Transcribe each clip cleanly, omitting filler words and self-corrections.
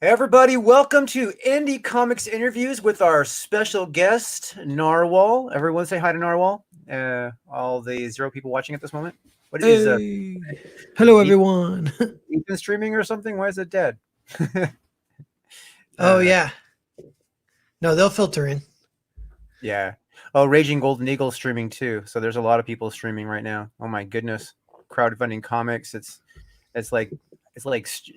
Hey everybody, welcome to Indie Comics Interviews with our special guest, Narwhal. Everyone say hi to Narwhal. All the 0 people watching at this moment. What Hey, is hello Ethan, everyone. Ethan streaming or something? Why is it dead? Oh uh, yeah, no, they'll filter in. yeah. Oh, Raging Golden Eagle streaming too. So there's a lot of people streaming right now. Oh my goodness. Crowdfunding comics. It's like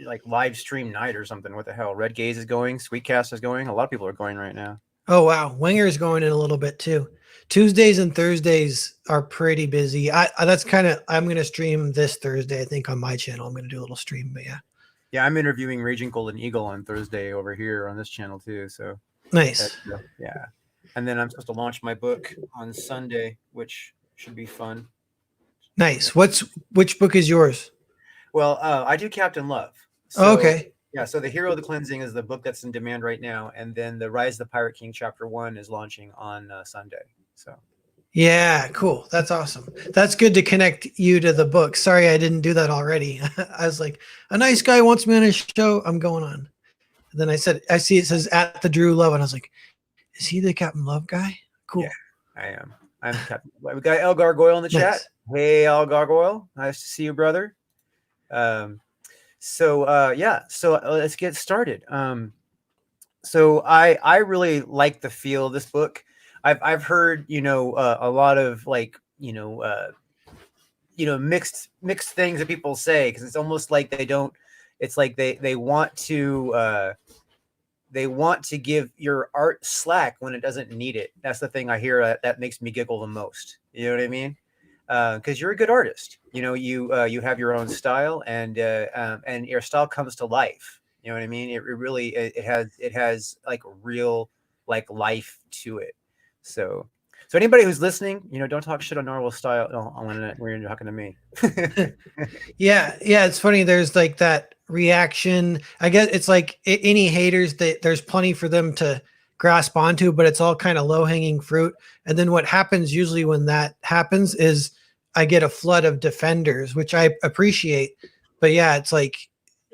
like live stream night or something. What the hell? Red Gaze is going, Sweetcast is going. A lot of people are going right now. Oh wow, Winger's going in a little bit too. Tuesdays and Thursdays are pretty busy. That's kind of I'm gonna stream this Thursday. I think on my channel I'm gonna do a little stream. But yeah, Yeah, I'm interviewing Raging Golden Eagle on Thursday over here on this channel too. So nice, yeah. And then I'm supposed to launch my book on Sunday, which should be fun. Yeah. nice. Which book is yours? Well, I do Captain Love. Oh, So okay, yeah, so the Hero of the Cleansing is the book that's in demand right now, and then the Rise of the Pirate King Chapter 1 is launching on Sunday. So yeah, cool. That's awesome. That's good to connect you to the book. Sorry, I didn't do that already. I was like, a nice guy wants me on his show. I'm going on. And then I see it says at the Drew Love, and I was like, is he the Captain Love guy? Cool. yeah, I am. I'm Captain. We got El Gargoyle in the chat. Nice. Hey, El Gargoyle, nice to see you, brother. So let's get started. So I really like the feel of this book. I've heard a lot of mixed things that people say, because it's almost like they don't. It's like they want to give your art slack when it doesn't need it. That's the thing I hear that makes me giggle the most. You know what I mean? Because you're a good artist. You have your own style, and your style comes to life. You know what I mean? It really it has like real like life to it. So anybody who's listening, don't talk shit on Narwhal style. No, when you're talking to me. Yeah, it's funny. There's like that reaction. I guess it's like any haters that there's plenty for them to grasp onto, but it's all kind of low hanging fruit. And then what happens usually when that happens is I get a flood of defenders, which I appreciate. But yeah, it's like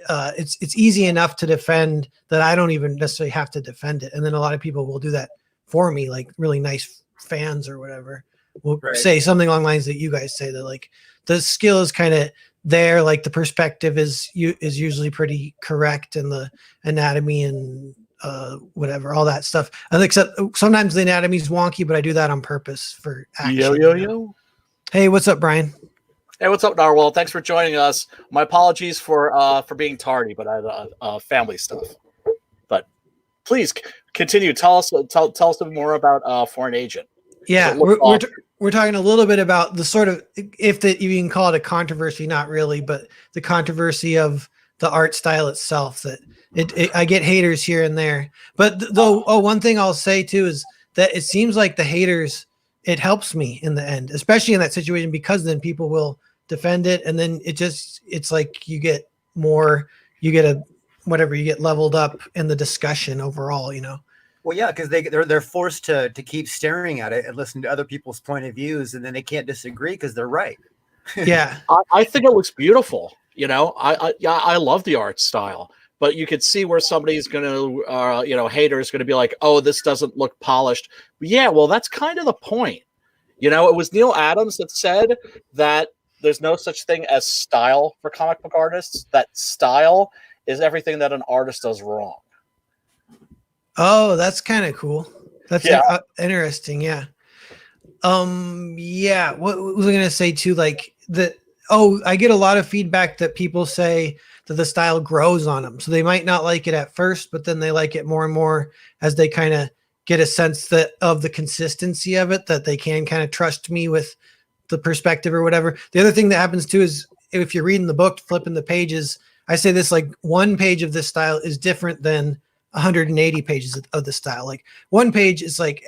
it's easy enough to defend that I don't even necessarily have to defend it. And then a lot of people will do that for me, like really nice fans or whatever will Right. say something along the lines that you guys say, that like the skill is kind of there, like the perspective is usually pretty correct, and the anatomy and whatever, all that stuff. Except sometimes the anatomy is wonky, but I do that on purpose for action. Yo. Hey, what's up, Brian? Hey, what's up, Narwhal? Thanks for joining us. My apologies for being tardy, but I had family stuff. But please continue. Tell us a bit more about Foreign Agent. Yeah, we're talking a little bit about the sort of, if you can call it a controversy, not really, but the controversy of the art style itself. That I get haters here and there, but though, one thing I'll say too is that it seems like the haters, it helps me in the end, especially in that situation, because then people will defend it, and then it's like you get leveled up in the discussion overall. Well, yeah, because they're forced to keep staring at it and listen to other people's point of views, and then they can't disagree because they're right. Yeah, I think it looks beautiful. I love the art style, but you could see where somebody's going to, hater is going to be like, oh, this doesn't look polished. But yeah, well, that's kind of the point. It was Neil Adams that said that there's no such thing as style for comic book artists. That style is everything that an artist does wrong. Oh, that's kind of cool. That's interesting. Yeah. Yeah. What was I going to say too? Like I get a lot of feedback that people say that the style grows on them. So they might not like it at first, but then they like it more and more as they kind of get a sense of the consistency of it, that they can kind of trust me with the perspective or whatever. The other thing that happens too is if you're reading the book, flipping the pages, I say this, like one page of this style is different than 180 pages of the style. Like one page is like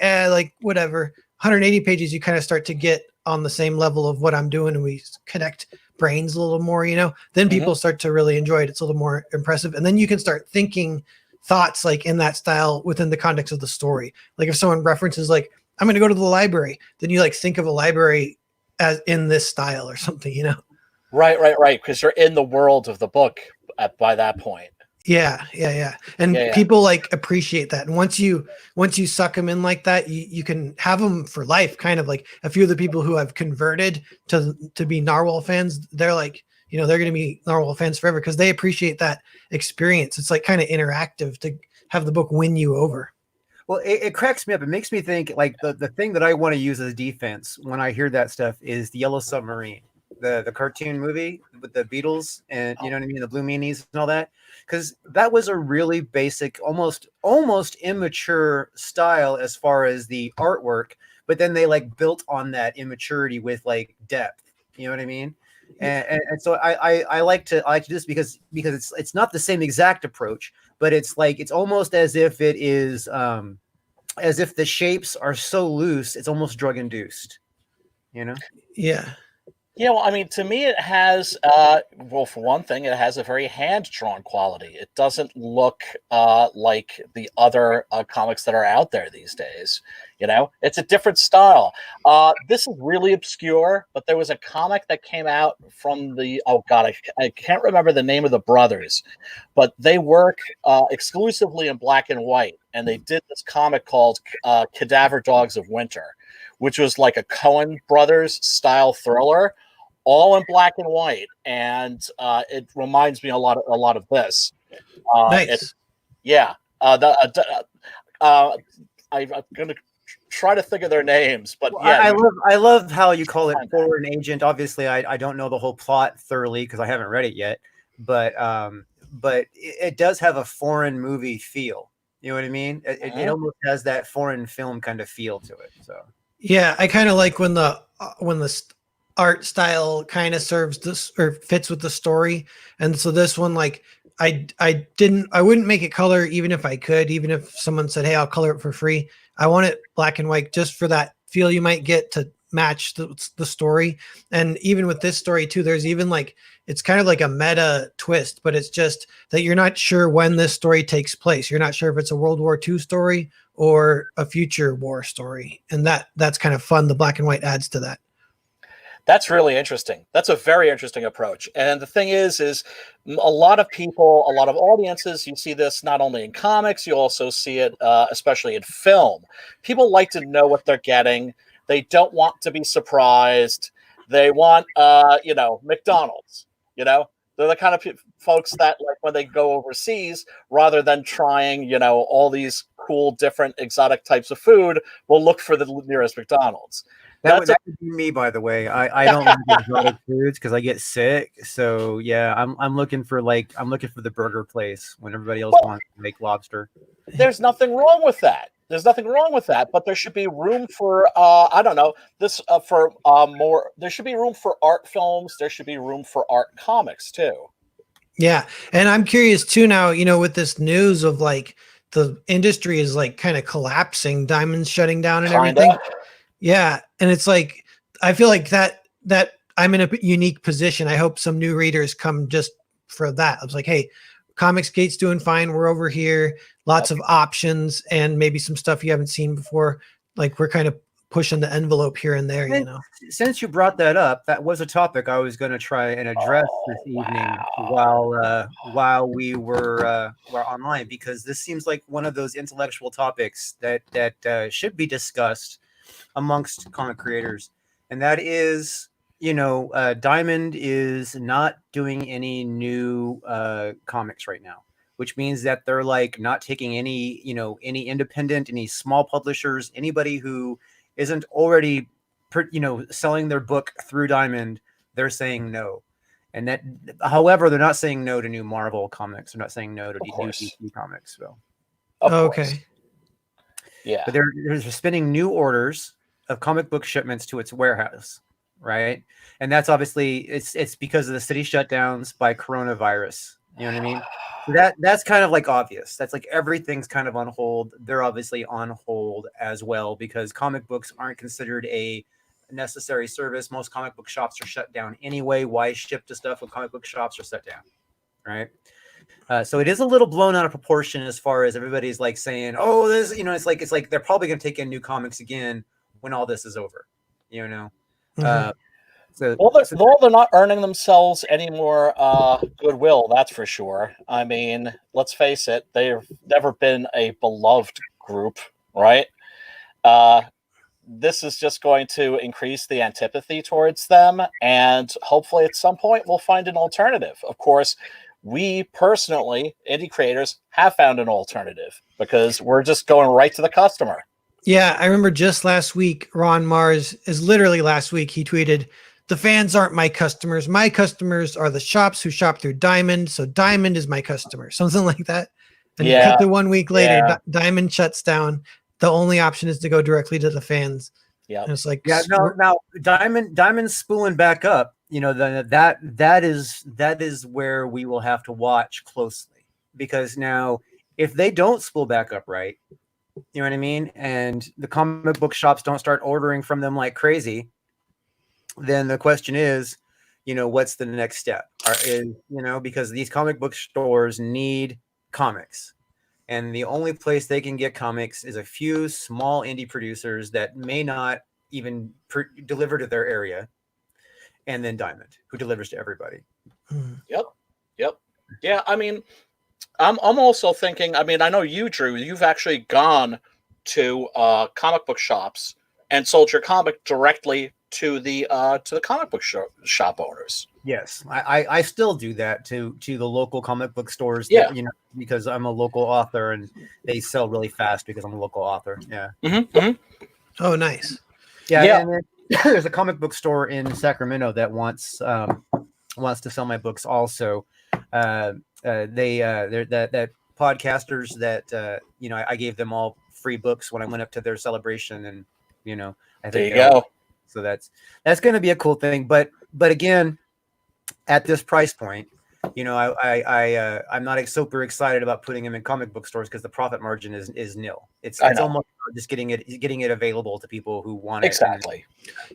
whatever. 180 pages, you kind of start to get on the same level of what I'm doing, and we connect brains a little more, then people start to really enjoy it. It's a little more impressive. And then you can start thinking thoughts like in that style within the context of the story. Like if someone references like, I'm going to go to the library, then you like think of a library as in this style or something, Right. Because you're in the world of the book by that point. Yeah. And Yeah, yeah. people like appreciate that. And once you suck them in like that, you can have them for life. Kind of like a few of the people who have converted to be Narwhal fans, they're like, they're going to be Narwhal fans forever because they appreciate that experience. It's like kind of interactive to have the book win you over. Well, it cracks me up. It makes me think like the thing that I want to use as defense when I hear that stuff is the Yellow Submarine, the cartoon movie with the Beatles and you know what I mean, the Blue Meanies and all that, because that was a really basic, almost immature style as far as the artwork, but then they like built on that immaturity with like depth. You know what I mean? And so I like to do this because it's not the same exact approach, but it's like it's almost as if it is as if the shapes are so loose it's almost drug induced, you know. Yeah. Yeah, well, I mean, to me, it has, well, for one thing, it has a very hand-drawn quality. It doesn't look like the other comics that are out there these days. It's a different style. This is really obscure, but there was a comic that came out from oh God, I can't remember the name of the brothers, but they work exclusively in black and white, and they did this comic called Cadaver Dogs of Winter, which was like a Coen Brothers style thriller, all in black and white, and it reminds me a lot of this. Nice. I'm gonna try to think of their names, but Well, yeah, I love how you call it Foreign Agent. Obviously, I don't know the whole plot thoroughly because I haven't read it yet, but it does have a foreign movie feel. You know what I mean? It almost has that foreign film kind of feel to it. So Yeah, I kind of like when the art style kind of serves this or fits with the story. And so this one, like I wouldn't make it color even if I could, even if someone said, "Hey, I'll color it for free." I want it black and white just for that feel you might get to match the story. And even with this story too, there's even like it's kind of like a meta twist, but it's just that you're not sure when this story takes place. You're not sure if it's a World War II story or a future war story, and that's kind of fun. The black and white adds to that. That's really interesting. That's a very interesting approach. And the thing is a lot of people, a lot of audiences, you see this not only in comics, you also see it, especially in film. People like to know what they're getting. They don't want to be surprised. They want, McDonald's, They're the kind of folks that, like, when they go overseas, rather than trying, all these cool, different, exotic types of food, will look for the nearest McDonald's. that would be me, by the way. I don't like exotic foods because I get sick. So yeah, I'm looking for the burger place when everybody else wants to make lobster. There's nothing wrong with that. But there should be room for I don't know this for more. There should be room for art films. There should be room for art comics too. Yeah, and I'm curious too now. With this news of like the industry is like kind of collapsing, Diamond's shutting down and everything. Yeah, and it's like I feel like that I'm in a unique position. I hope some new readers come just for that. I was like, hey, Comicsgate's doing fine. We're over here, lots of options, and maybe some stuff you haven't seen before. Like we're kind of pushing the envelope here and there. Since you brought that up, that was a topic I was going to try and address this evening while we were online, because this seems like one of those intellectual topics that should be discussed amongst comic creators, and that is, Diamond is not doing any new comics right now, which means that they're like not taking any independent, any small publishers, anybody who isn't already selling their book through Diamond. They're saying no. And that, however, they're not saying no to new Marvel comics. They're not saying no to new DC comics. So, okay, yeah, but they're spending new orders of comic book shipments to its warehouse, right? And that's obviously it's because of the city shutdowns by coronavirus. You know what I mean? So that's kind of like obvious. That's like everything's kind of on hold. They're obviously on hold as well because comic books aren't considered a necessary service. Most comic book shops are shut down anyway. Why ship to stuff when comic book shops are shut down, right? So it is a little blown out of proportion as far as everybody's like saying, "Oh, this," it's like they're probably going to take in new comics again when all this is over, Mm-hmm. So, Well, they're not earning themselves any more goodwill, that's for sure. I mean, let's face it, they've never been a beloved group, right? Uh, this is just going to increase the antipathy towards them, and hopefully at some point we'll find an alternative. Of course, we personally, indie creators, have found an alternative because we're just going right to the customer. Yeah, I remember just last week, Ron Mars is literally last week. He tweeted, "The fans aren't my customers. My customers are the shops who shop through Diamond. So Diamond is my customer," something like that. And Yeah, cut to 1 week later, yeah. Diamond shuts down. The only option is to go directly to the fans. Yep. And it's like, yeah, no, now Diamond's spooling back up. You know, that is where we will have to watch closely, because now if they don't spool back up right, you know what I mean, and the comic book shops don't start ordering from them like crazy, then the question is, you know, what's the next step? Because these comic book stores need comics. And the only place they can get comics is a few small indie producers that may not even deliver to their area, and then Diamond, who delivers to everybody. Yep. Yeah, I mean, I'm also thinking. I mean, I know you, Drew. You've actually gone to comic book shops and sold your comic directly to the comic book shop owners. Yes, I still do that to the local comic book stores. Yeah. That, you know, because I'm a local author and they sell really fast because I'm a local author. Yeah. oh, nice. Yeah. And then there's a comic book store in Sacramento that wants to sell my books also. They're that podcasters that I gave them all free books when I went up to their celebration, and I think there you go. So that's going to be a cool thing. But again, at this price point, I'm not super excited about putting them in comic book stores because the profit margin is nil. It's almost just getting it available to people who want it. Exactly.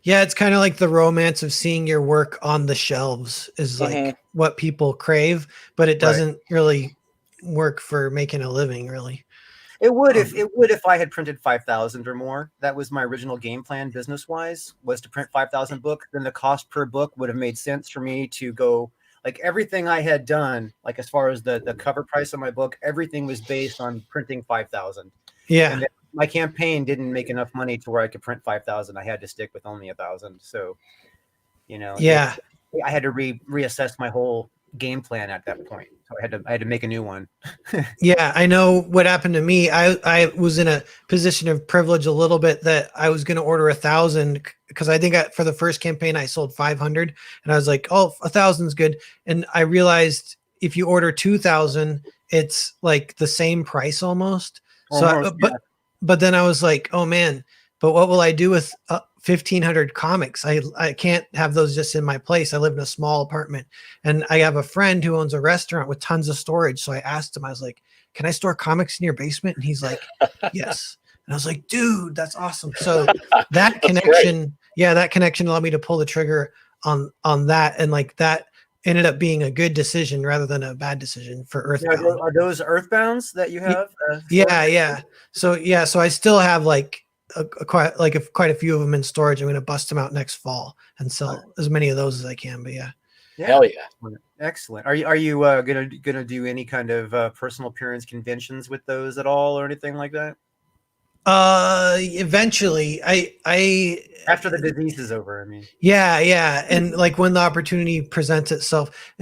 Yeah, it's kind of like the romance of seeing your work on the shelves is like what people crave, but it doesn't really work for making a living, really. It would if I had printed 5,000 or more. That was my original game plan, business wise, was to print 5,000 books. Then the cost per book would have made sense for me to go. Like everything I had done, like as far as the cover price of my book, everything was based on printing 5,000. Yeah. And my campaign didn't make enough money to where I could print 5,000. I had to stick with only 1,000. So, yeah, I had to reassess my whole game plan at that point. So I had to make a new one. Yeah, I know what happened to me. I was in a position of privilege a little bit that I was going to order 1,000 because I think for the first campaign I sold 500, and I was like, oh, 1,000 is good. And I realized if you order 2,000, it's like the same price almost. But then I was like, oh man, but what will I do with 1,500 comics? I can't have those just in my place. I live in a small apartment, and I have a friend who owns a restaurant with tons of storage. So I asked him, I was like, can I store comics in your basement? And he's like, yes. And I was like, dude, that's awesome. So that connection, that connection allowed me to pull the trigger on that. And like that ended up being a good decision rather than a bad decision for Earthbound. Are those Earthbounds that you have? Yeah. So I still have like quite a few of them in storage. I'm going to bust them out next fall and sell as many of those as I can. But yeah. Hell yeah. Excellent. Are you gonna do any kind of personal appearance conventions with those at all or anything like that? Eventually, I after the disease is over. I mean, yeah, and like when the opportunity presents itself,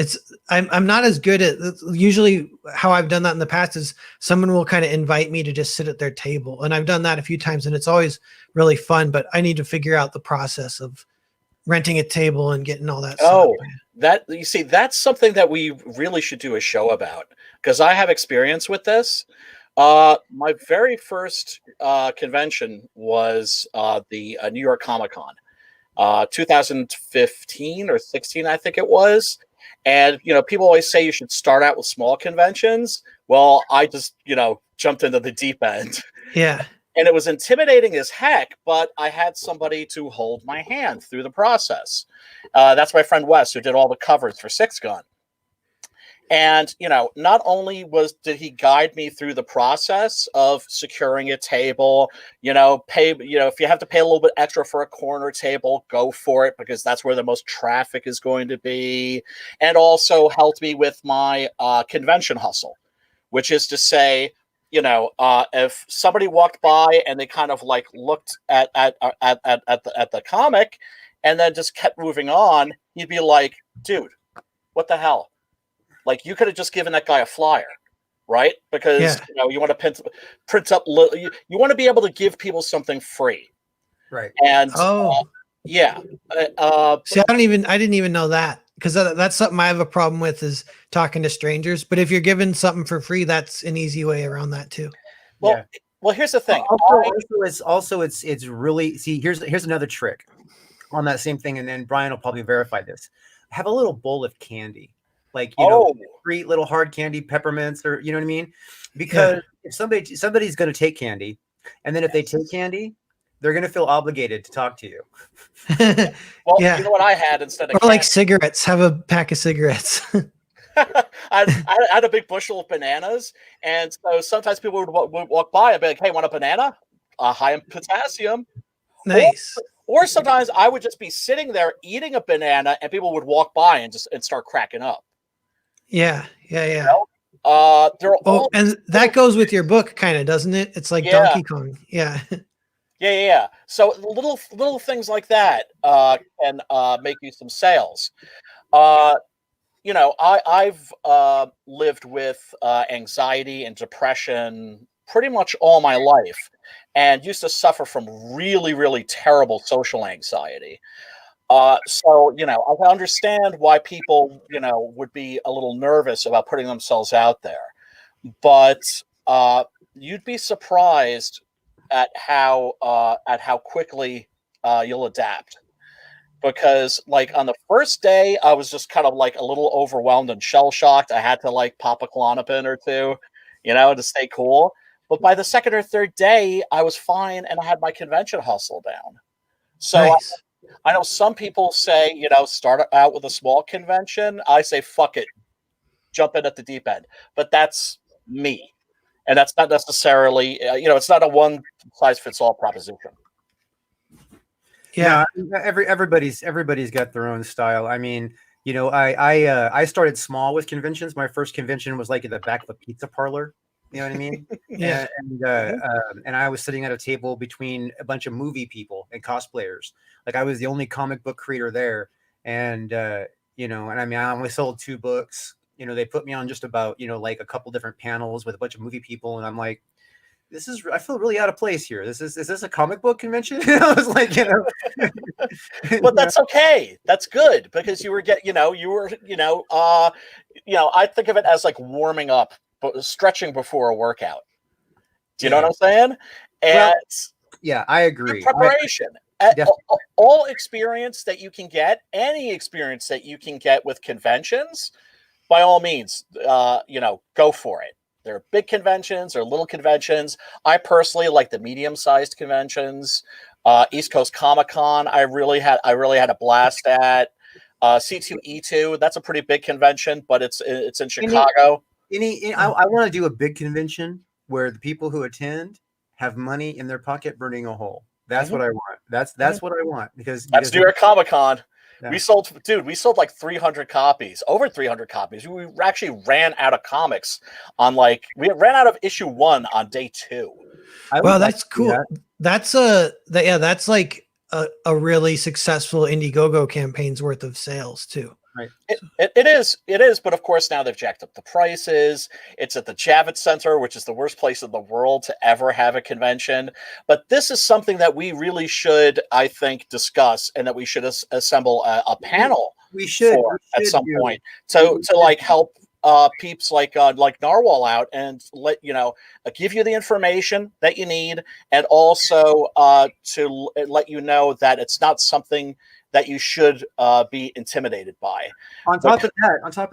I'm not as good at. Usually, how I've done that in the past is someone will kind of invite me to just sit at their table, and I've done that a few times, and it's always really fun. But I need to figure out the process of renting a table and getting all that. That's something that we really should do a show about, because I have experience with this. My very first convention was the New York Comic Con, 2015 or 16, I think it was. And, people always say you should start out with small conventions. Well, I just, jumped into the deep end. Yeah. And it was intimidating as heck, but I had somebody to hold my hand through the process. That's my friend Wes, who did all the covers for Six Gun. And, not only did he guide me through the process of securing a table, if you have to pay a little bit extra for a corner table, go for it, because that's where the most traffic is going to be. And also helped me with my convention hustle, which is to say, if somebody walked by and they kind of like looked at the comic and then just kept moving on, you'd be like, dude, what the hell? Like, you could have just given that guy a flyer, right? Because you want to print up. You want to be able to give people something free, Right? And see, I didn't even know that, because that's something I have a problem with, is talking to strangers. But if you're given something for free, that's an easy way around that too. Well, here's the thing. It's really, see, here's another trick on that same thing, and then Brian will probably verify this. Have a little bowl of candy. Like, free little hard candy, peppermints, or you know what I mean? Because if somebody's going to take candy, and then if they take candy, they're going to feel obligated to talk to you. Well, you know what I had instead of candy? Like cigarettes. Have a pack of cigarettes. I had a big bushel of bananas, and so sometimes people would walk by and be like, "Hey, want a banana? High in potassium." Nice. Or sometimes I would just be sitting there eating a banana, and people would walk by and start cracking up. Yeah. They're all and that goes with your book, kind of, doesn't it? It's like Donkey Kong. Yeah. Yeah. So little things like that can make you some sales. I've lived with anxiety and depression pretty much all my life, and used to suffer from really, really terrible social anxiety. So, I understand why people, would be a little nervous about putting themselves out there. But you'd be surprised at how quickly you'll adapt. Because, like, on the first day, I was just kind of like a little overwhelmed and shell-shocked. I had to like pop a Klonopin or two, to stay cool. But by the second or third day, I was fine, and I had my convention hustle down. So nice. I know some people say, start out with a small convention. I say, fuck it, jump in at the deep end. But that's me. And that's not necessarily, it's not a one-size-fits-all proposition. Yeah, no, everybody's got their own style. I mean, I started small with conventions. My first convention was like at the back of a pizza parlor. You know what I mean? Yeah. And I was sitting at a table between a bunch of movie people and cosplayers. Like, I was the only comic book creator there. And and I mean, I only sold 2 books. They put me on just about, like a couple different panels with a bunch of movie people, and I'm like, I feel really out of place here. Is this a comic book convention? I was like, But that's okay. That's good, because I think of it as like warming up, but stretching before a workout. Do you know what I'm saying? And yeah, I agree. Preparation. All experience that you can get, any experience that you can get with conventions, by all means, go for it. There are big conventions or little conventions. I personally like the medium-sized conventions. East Coast Comic Con, I really had a blast at. C2E2, that's a pretty big convention, but it's in Chicago. I want to do a big convention where the people who attend have money in their pocket burning a hole. That's what I want. That's what I want, because New York Comic Con. Yeah. We sold like 300 copies, over 300 copies. We actually ran out of comics we ran out of issue 1 on day 2. Well, that's cool. That's like a really successful Indiegogo campaign's worth of sales too. Right. It is, but of course now they've jacked up the prices. It's at the Javits Center, which is the worst place in the world to ever have a convention. But this is something that we really should, I think, discuss, and that we should assemble a panel. We should at some point to like help peeps like Narwhal out, and give you the information that you need, and also to let you know that it's not something that you should be intimidated by. On top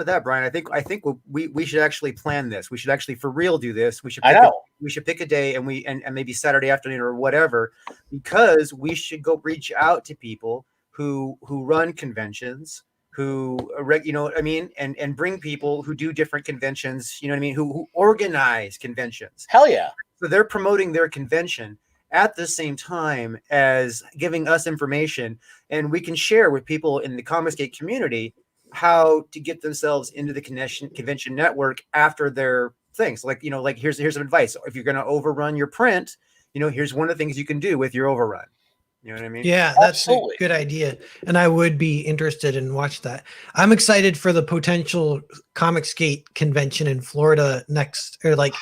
of that, Brian, I think we should actually plan this. We should actually for real do this. We should pick a day, and maybe Saturday afternoon or whatever, because we should go reach out to people who run conventions, who you know what I mean, and bring people who do different conventions, you know what I mean, who organize conventions. Hell yeah. So they're promoting their convention at the same time as giving us information, and we can share with people in the Comicsgate community how to get themselves into the convention network after their things. Like, you know, like here's some advice. If you're going to overrun your print, you know, here's one of the things you can do with your overrun. You know what I mean? Yeah, that's Absolutely. a good idea. And I would be interested in watch that. I'm excited for the potential Comicsgate convention in Florida next, or like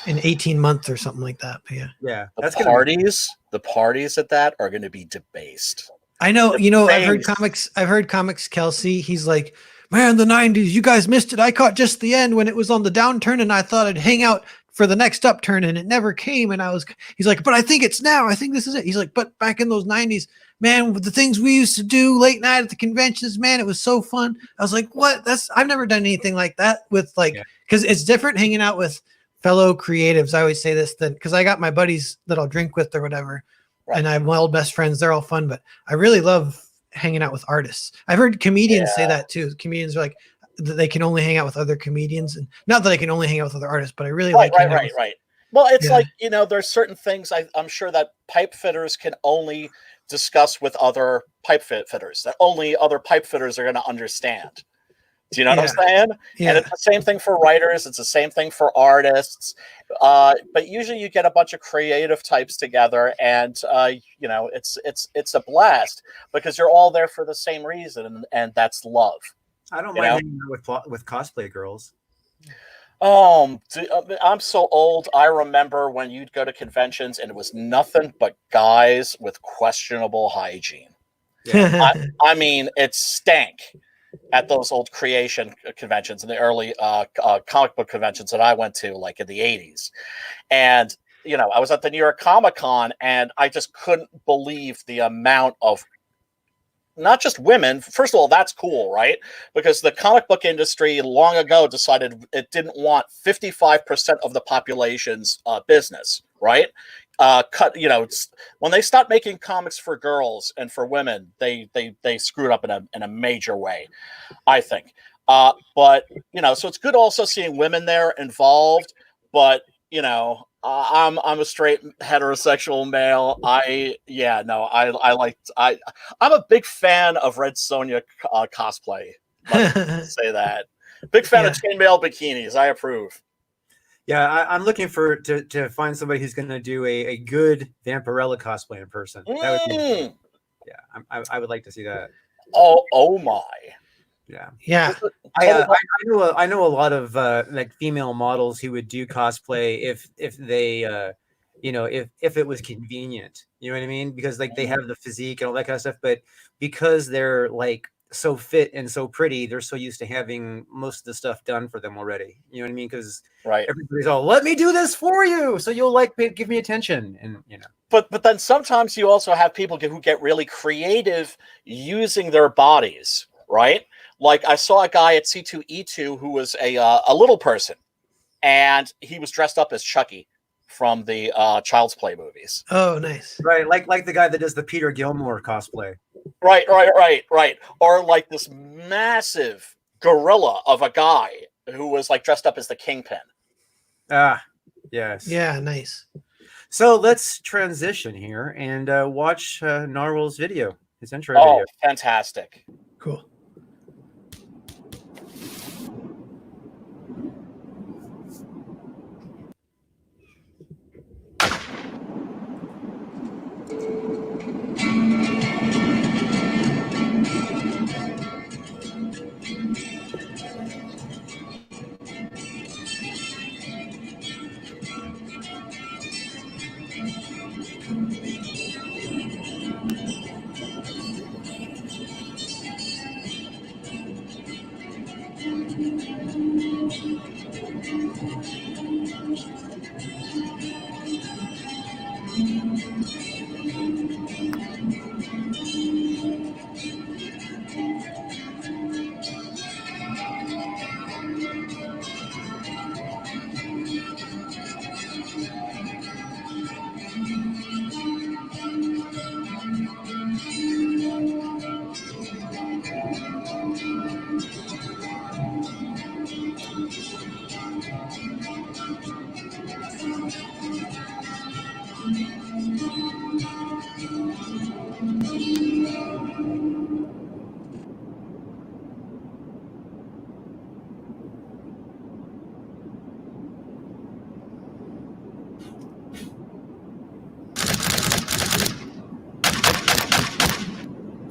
in 18 months or something like that. But yeah. Yeah, The that's gonna be, the parties at that are going to be debased. I know, you know, I've heard Debased. comics Kelsey. He's like, man, the 90s, you guys missed it. I caught just the end when it was on the downturn and I thought I'd hang out for the next upturn and it never came. And he's like, but I think it's now. I think this is it. He's like, but back in those 90s, man, with the things we used to do late night at the conventions, man, it was so fun. I was like, what? I've never done anything like that with like, because it's different hanging out with fellow creatives. I always say this then, because I got my buddies that I'll drink with or whatever. Right. And I have my old best friends. They're all fun, but I really love hanging out with artists. I've heard comedians say that too. Comedians are like, they can only hang out with other comedians, and not that I can only hang out with other artists, but I really like right. Well, it's like, you know, there's certain things I'm sure that pipe fitters can only discuss with other pipe fitters, that only other pipe fitters are going to understand. Do you know what I'm saying? Yeah. And it's the same thing for writers. It's the same thing for artists. But usually you get a bunch of creative types together, and you know, it's a blast because you're all there for the same reason, and that's love. I don't mind hanging out with cosplay girls. I'm so old. I remember when you'd go to conventions and it was nothing but guys with questionable hygiene. Yeah. I mean, it stank at those old creation conventions and the early comic book conventions that I went to, like in the 80s. And, you know, I was at the New York Comic Con and I just couldn't believe the amount of not just women. First of all, that's cool, right? Because the comic book industry long ago decided it didn't want 55% of the population's business, right? You know, when they stopped making comics for girls and for women, they screwed up in a major way, I think. But you know, so it's good also seeing women there involved. But you know, I'm a straight heterosexual male. I'm a big fan of Red Sonja cosplay. Let me say that. Big fan of chainmail bikinis. I approve. Yeah, I'm looking to find somebody who's going to do a good Vampirella cosplay in person. That would be, I would like to see that. Oh my. Yeah. I know a lot of like female models who would do cosplay if they you know, if it was convenient, you know what I mean? Because like they have the physique and all that kind of stuff, but because they're like so fit and so pretty, they're so used to having most of the stuff done for them already. You know what I mean? Because everybody's all, let me do this for you, so you'll like give me attention, and you know. But then sometimes you also have people who get really creative using their bodies, right? Like I saw a guy at C2E2 who was a little person, and he was dressed up as Chucky from the Child's Play movies. Oh, nice. Right, like the guy that does the Peter Gilmore cosplay. Right. Or like this massive gorilla of a guy who was like dressed up as the Kingpin. Ah, yes. Yeah, nice. So let's transition here and watch Narwhal's video, his intro Oh, video. fantastic. Cool.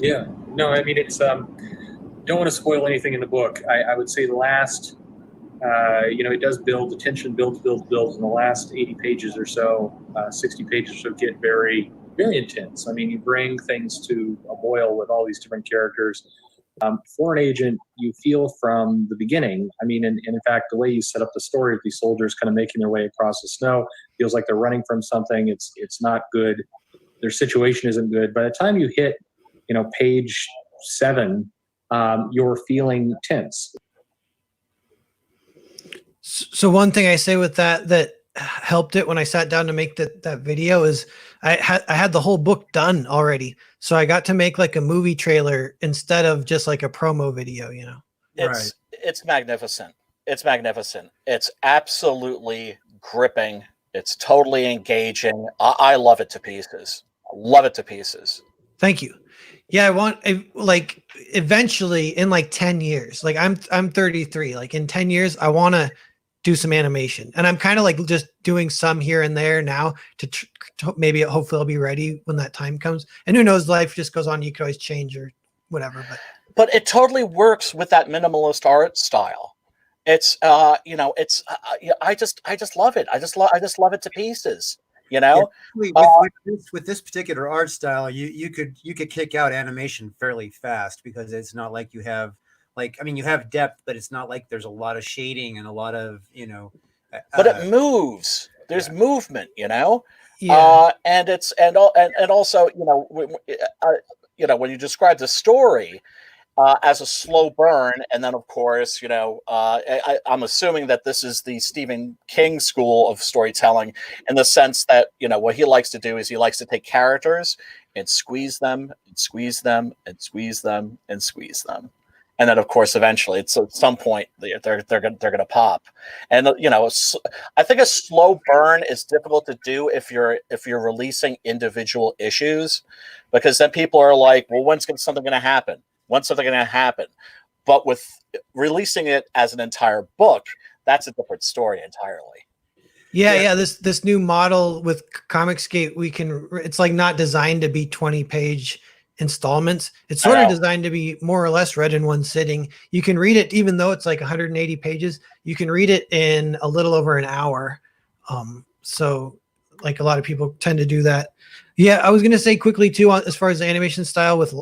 Yeah. No, I mean, it's don't want to spoil anything in the book. I would say the last, it does build, the tension builds, and the last 80 pages or so, 60 pages or so get very, very intense. I mean, you bring things to a boil with all these different characters. For an agent, you feel from the beginning. I mean, and in fact, the way you set up the story of these soldiers kind of making their way across the snow feels like they're running from something. It's not good. Their situation isn't good. By the time you hit, page 7, you're feeling tense. So one thing I say with that helped it when I sat down to make that video is I had the whole book done already. So I got to make like a movie trailer instead of just like a promo video, It's magnificent. It's magnificent. It's absolutely gripping. It's totally engaging. I love it to pieces. I love it to pieces. Thank you. Yeah, I want like eventually in like 10 years, like I'm 33, like in 10 years, I want to do some animation, and I'm kind of like just doing some here and there now to maybe hopefully I'll be ready when that time comes. And who knows, life just goes on. You can always change or whatever, but it totally works with that minimalist art style. It's I just love it. I just love it to pieces. Yeah, with this particular art style, you could kick out animation fairly fast, because it's not like you have you have depth, but it's not like there's a lot of shading and a lot of but it moves. There's movement, Yeah. And it's and also when you describe the story as a slow burn, and then of course I'm assuming that this is the Stephen King school of storytelling, in the sense that what he likes to do is he likes to take characters and squeeze them and squeeze them and squeeze them and squeeze them, and then of course eventually at some point they're gonna pop. And I think a slow burn is difficult to do if you're releasing individual issues, because then people are like, well, when's something going to happen? When's something going to happen? But with releasing it as an entire book, that's a different story entirely. Yeah. This new model with Comicsgate, it's like not designed to be 20-page installments. It's sort of designed to be more or less read in one sitting. You can read it, even though it's like 180 pages, you can read it in a little over an hour. So like a lot of people tend to do that. Yeah, I was going to say quickly too, as far as the animation style with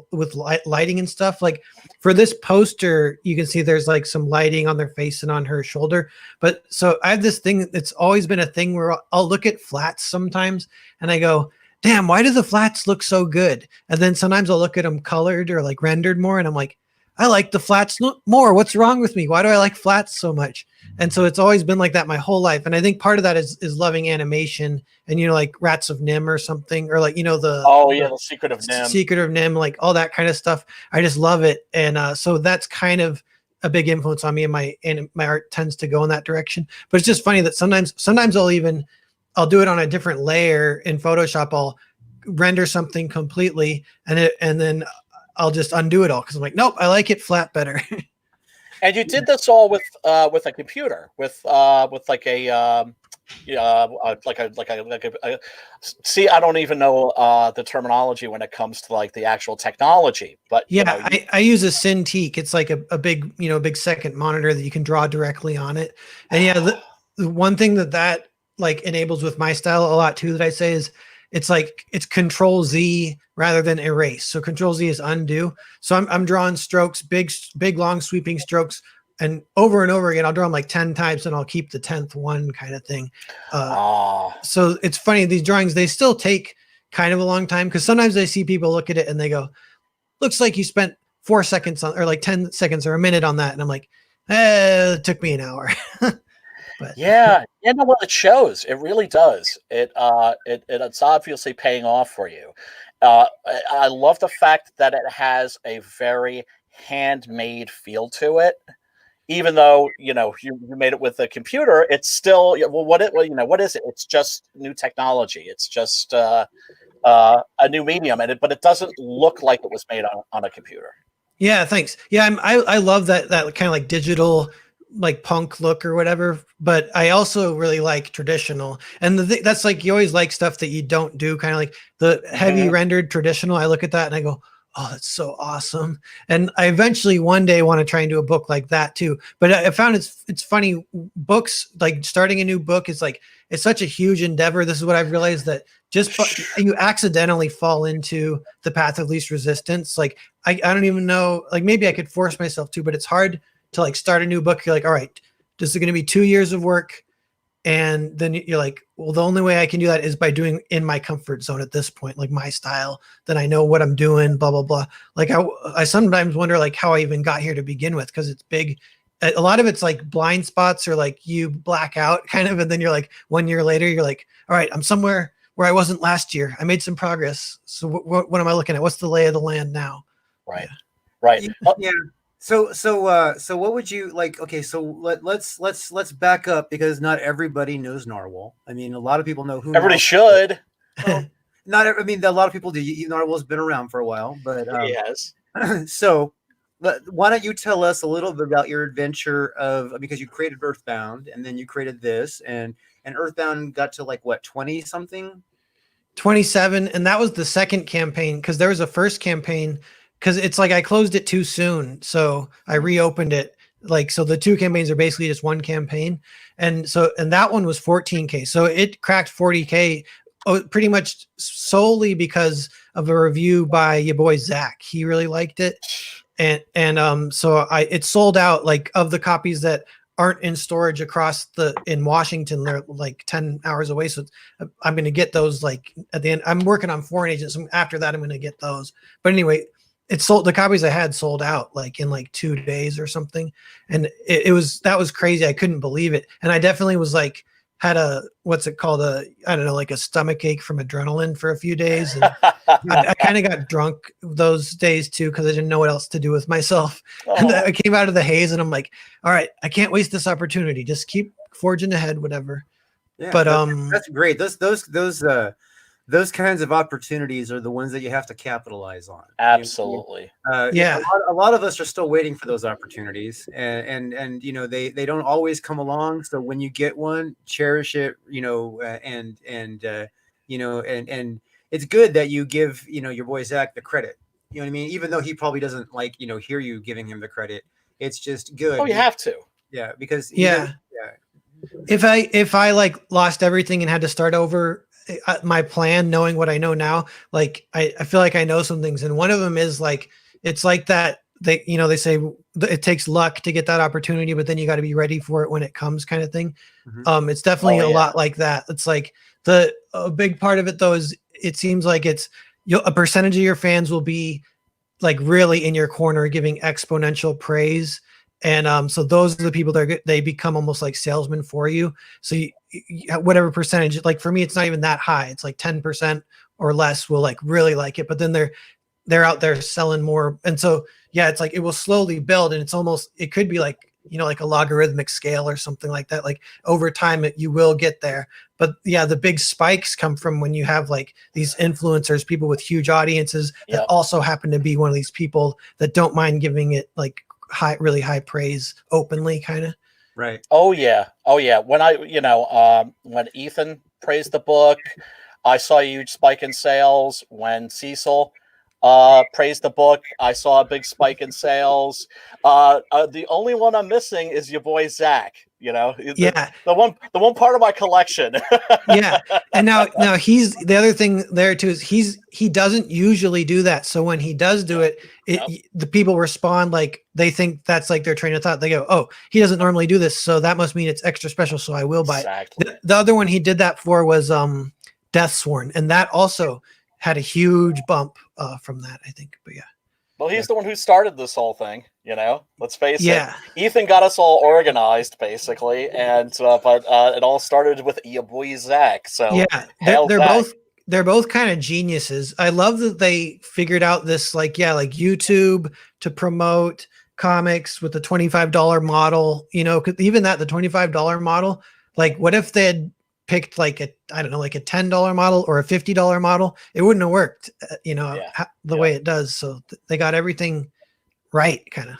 lighting and stuff, like for this poster, you can see there's like some lighting on their face and on her shoulder. But so I have this thing that's always been a thing where I'll look at flats sometimes and I go, damn, why do the flats look so good? And then sometimes I'll look at them colored or like rendered more, and I'm like, I like the flats more. What's wrong with me? Why do I like flats so much? And so it's always been like that my whole life. And I think part of that is loving animation, and like Rats of Nim or something, or like the Secret of Nim. Secret of Nim, like all that kind of stuff. I just love it. And so that's kind of a big influence on me, and my art tends to go in that direction. But it's just funny that sometimes I'll do it on a different layer in Photoshop. I'll render something completely and then I'll just undo it all because I'm like, nope, I like it flat better. And you did this all with a computer, with like a see, I don't even know the terminology when it comes to like the actual technology, but yeah, I use a Cintiq. It's like a big, big second monitor that you can draw directly on it. And yeah, the one thing that like enables with my style a lot too, that I say is it's like it's Control Z rather than erase. So Control Z is undo. So I'm drawing strokes, big, long sweeping strokes, and over again. I'll draw them like 10 times, and I'll keep the 10th one kind of thing. So it's funny, these drawings, they still take kind of a long time, because sometimes I see people look at it and they go, looks like you spent 4 seconds on, or like 10 seconds or a minute on that. And I'm like, it took me an hour. But yeah, well, it shows. It really does. It's obviously paying off for you. I love the fact that it has a very handmade feel to it. Even though you made it with a computer, it's still what is it? It's just new technology. It's just a new medium, but it doesn't look like it was made on a computer. Yeah, thanks. Yeah, I love that kind of like digital, like punk look or whatever, but I also really like traditional. And that's like, you always like stuff that you don't do, kind of like the heavy rendered traditional. I look at that and I go, oh, that's so awesome. And I eventually one day want to try and do a book like that too. But I found it's funny, books, like starting a new book is like, it's such a huge endeavor. This is what I've realized, that you accidentally fall into the path of least resistance. Like I don't even know, like maybe I could force myself to, but it's hard to like start a new book. You're like, all right, this is going to be 2 years of work. And then you're like, well, the only way I can do that is by doing in my comfort zone at this point, like my style. Then I know what I'm doing, blah, blah, blah. Like I sometimes wonder like how I even got here to begin with, because it's big. A lot of it's like blind spots, or like you black out kind of. And then you're like 1 year later, you're like, all right, I'm somewhere where I wasn't last year. I made some progress. So what am I looking at? What's the lay of the land now? Right. Right. Yeah. So what would you like? Okay, so let's back up, because not everybody knows Narwhal. I mean, a lot of people know who Everybody Narwhal is. should. Well, I mean, a lot of people do. Narwhal's been around for a while, but Yes. so why don't you tell us a little bit about your adventure because you created Earthbound, and then you created this, and Earthbound got to like what, 20 something? 27. And that was the second campaign, because there was a first campaign, because it's like I closed it too soon. So I reopened it. Like, so the two campaigns are basically just one campaign. And that one was 14K. So it cracked 40K pretty much solely because of a review by your boy Zach. He really liked it. And it sold out, like, of the copies that aren't in storage in Washington. They're like 10 hours away. So I'm going to get those like at the end. I'm working on Foreign Agents. So after that, I'm going to get those. But anyway, it sold, the copies I had sold out like in like 2 days or something. And that was crazy. I couldn't believe it. And I definitely was like, had what's it called? I don't know, like a stomach ache from adrenaline for a few days. And I kind of got drunk those days too, because I didn't know what else to do with myself. And I came out of the haze and I'm like, all right, I can't waste this opportunity. Just keep forging ahead, whatever. Yeah, but that's great. Those kinds of opportunities are the ones that you have to capitalize on. Absolutely. Yeah. A lot of us are still waiting for those opportunities, and they don't always come along. So when you get one, cherish it, and it's good that you give, your boy Zach the credit. You know what I mean? Even though he probably doesn't like, hear you giving him the credit, it's just good. Oh, you have to. Yeah, because if I like lost everything and had to start over, my plan, knowing what I know now, like I feel like I know some things, and one of them is like, it's like that they say it takes luck to get that opportunity, but then you got to be ready for it when it comes, kind of thing. Mm-hmm. It's definitely a lot like that. It's like a big part of it though is it seems like it's a percentage of your fans will be like really in your corner giving exponential praise. And so those are the people that they become almost like salesmen for you. So whatever percentage, like for me, it's not even that high. It's like 10% or less will like really like it, but then they're out there selling more. And so, yeah, it's like, it will slowly build, and it could be like, like a logarithmic scale or something like that. Like over time, you will get there. But yeah, the big spikes come from when you have like these influencers, people with huge audiences that also happen to be one of these people that don't mind giving it like really high praise openly, kind of. Right. Oh yeah. When when Ethan praised the book, I saw a huge spike in sales. When Cecil praised the book, I saw a big spike in sales. The only one I'm missing is your boy Zach. The one part of my collection. Yeah, and now he's the other thing there too is he doesn't usually do that. So when he does do it, the people respond like they think that's like their train of thought. They go, "Oh, he doesn't normally do this, so that must mean it's extra special. So I will buy it." The other one he did that for was Deathsworn, and that also had a huge bump from that, I think. But yeah. Well, he's the one who started this whole thing, let's face it. Ethan got us all organized, basically, and but it all started with your boy Zach. So yeah, they're both kind of geniuses. I love that they figured out this like YouTube to promote comics with the $25 model. Even the $25 model. Like, what if they had picked like a $10 model or a $50 model? It wouldn't have worked, the way it does. So they got everything right, kind of.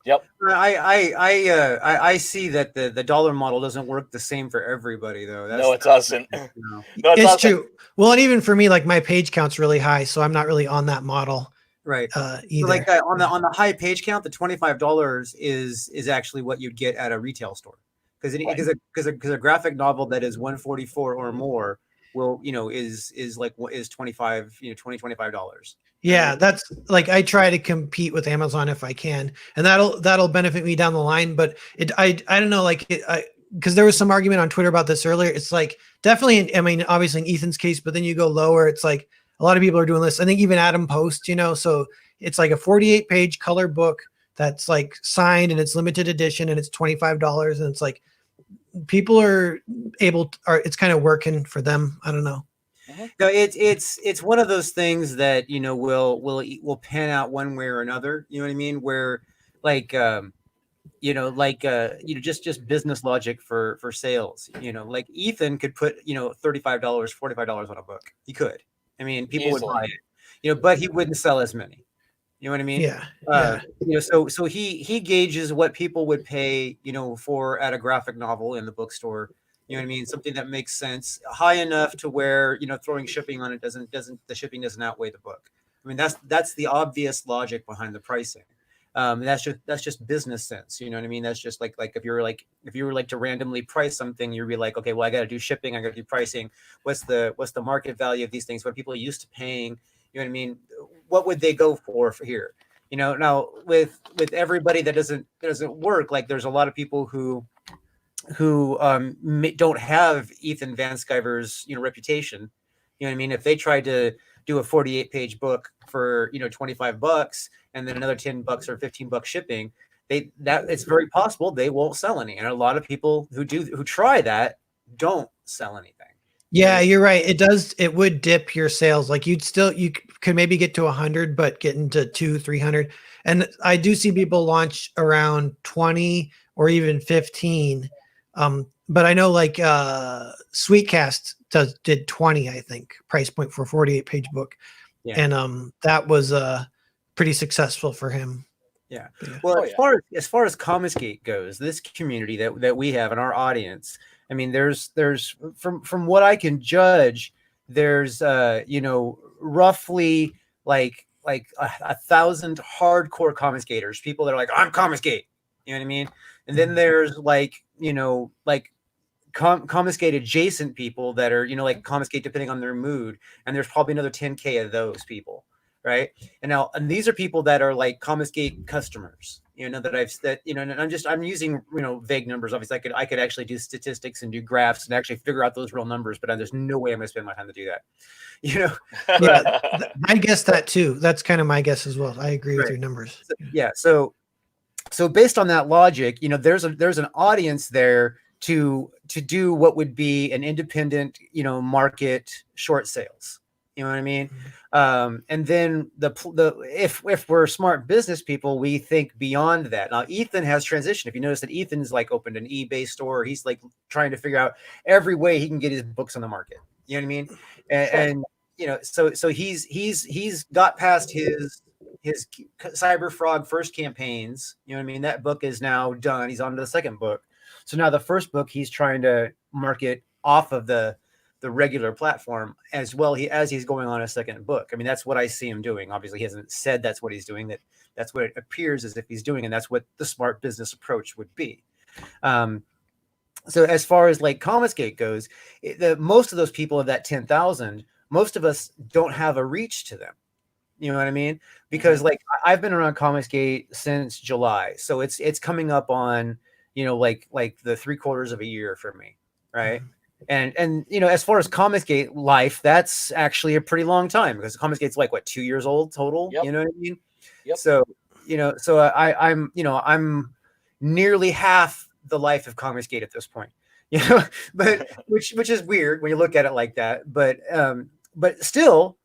Yep. I see that the dollar model doesn't work the same for everybody though. No, it doesn't. It's true. Well, and even for me, like my page count's really high, so I'm not really on that model. Right. either. So like on the high page count, the $25 is actually what you'd get at a retail store, because a graphic novel that is 144 or more will is 25 $25. Yeah, that's like I try to compete with Amazon if I can, and that'll benefit me down the line. But I don't know, like because there was some argument on Twitter about this earlier. It's like definitely, I mean, obviously in Ethan's case, but then you go lower. It's like a lot of people are doing this. I think even Adam Post, so it's like a 48-page color book that's like signed and it's limited edition and it's $25, and it's like people are it's kind of working for them. I don't know. No, it's one of those things that will pan out one way or another. You know what I mean? Where like just business logic for sales. Like Ethan could put $35, $45 on a book. He could. I mean, people would buy it. But he wouldn't sell as many. You know what I mean? Yeah. So he gauges what people would pay, for at a graphic novel in the bookstore. You know what I mean? Something that makes sense, high enough to where throwing shipping on it the shipping doesn't outweigh the book. I mean, that's the obvious logic behind the pricing. That's just business sense. You know what I mean? That's just like if you were like to randomly price something, you'd be like, okay, well, I got to do shipping, I got to do pricing. What's the market value of these things? What people are used to paying? You know what I mean? What would they go for here? Now with everybody that doesn't work. Like there's a lot of people who don't have Ethan Van Sciver's reputation. You know what I mean? If they tried to do a 48-page book for $25 and then another $10 or $15 shipping, it's very possible they won't sell any. And a lot of people who try that don't sell anything. Yeah, you're right. It would dip your sales. Like you could maybe get to 100, but get into 200-300. And I do see people launch around 20 or even 15. But I know like Sweetcast did 20, I think, price point for a 48-page book. Yeah. And that was pretty successful for him. Yeah. Well, as far as Comicsgate goes, this community that we have in our audience, I mean, there's from what I can judge, there's roughly like 1,000 hardcore Comicsgaters, people that are like, I'm Comicsgate. You know what I mean? And then there's Comicsgate adjacent people that are like Comicsgate depending on their mood, and there's probably another 10K of those people, right? And these are people that are like Comicsgate customers, and I'm using vague numbers. Obviously I could actually do statistics and do graphs and actually figure out those real numbers, but there's no way I'm gonna spend my time to do that. Yeah, I guess that too. That's kind of my guess as well. I agree with your numbers. So based on that logic, there's an audience there to do what would be an independent, market short sales. You know what I mean? And then if we're smart business people, we think beyond that. Now, Ethan has transitioned. If you notice that Ethan's like opened an eBay store, he's like trying to figure out every way he can get his books on the market. You know what I mean? And so he's got past his Cyber Frog first campaigns. You know what I mean? That book is now done. He's on to the second book. So now the first book he's trying to market off of the regular platform as well. As he's going on a second book. I mean, that's what I see him doing. Obviously, he hasn't said that's what he's doing. That's what it appears as if he's doing, and that's what the smart business approach would be. So as far as like Comicsgate goes, most of those people of that 10,000, most of us don't have a reach to them. You know what I mean? Because like I've been around Comicsgate since July, so it's coming up on like the 3/4 of a year for me, right? And as far as Comicsgate life, that's actually a pretty long time, because Comicsgate's like 2 years old total. Yep. You know what I mean? Yep. So I'm nearly half the life of Comicsgate at this point. But which is weird when you look at it like that. But still.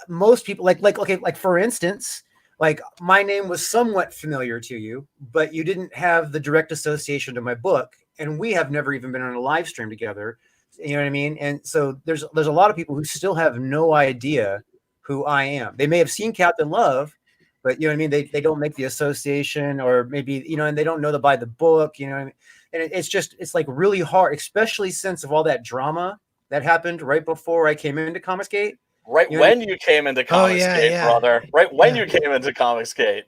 Most people like for instance, like my name was somewhat familiar to you, but you didn't have the direct association to my book, and we have never even been on a live stream together. You know what I mean? And so there's a lot of people who still have no idea who I am. They may have seen Captain Love, but you know what I mean? They don't make the association, or maybe, and they don't know to buy the book, you know what I mean? And it's like really hard, especially since of all that drama that happened right before I came into Comicsgate. Right You know what I when you came into Oh, Comicsgate, yeah. brother. Right when Yeah. you came into Comicsgate.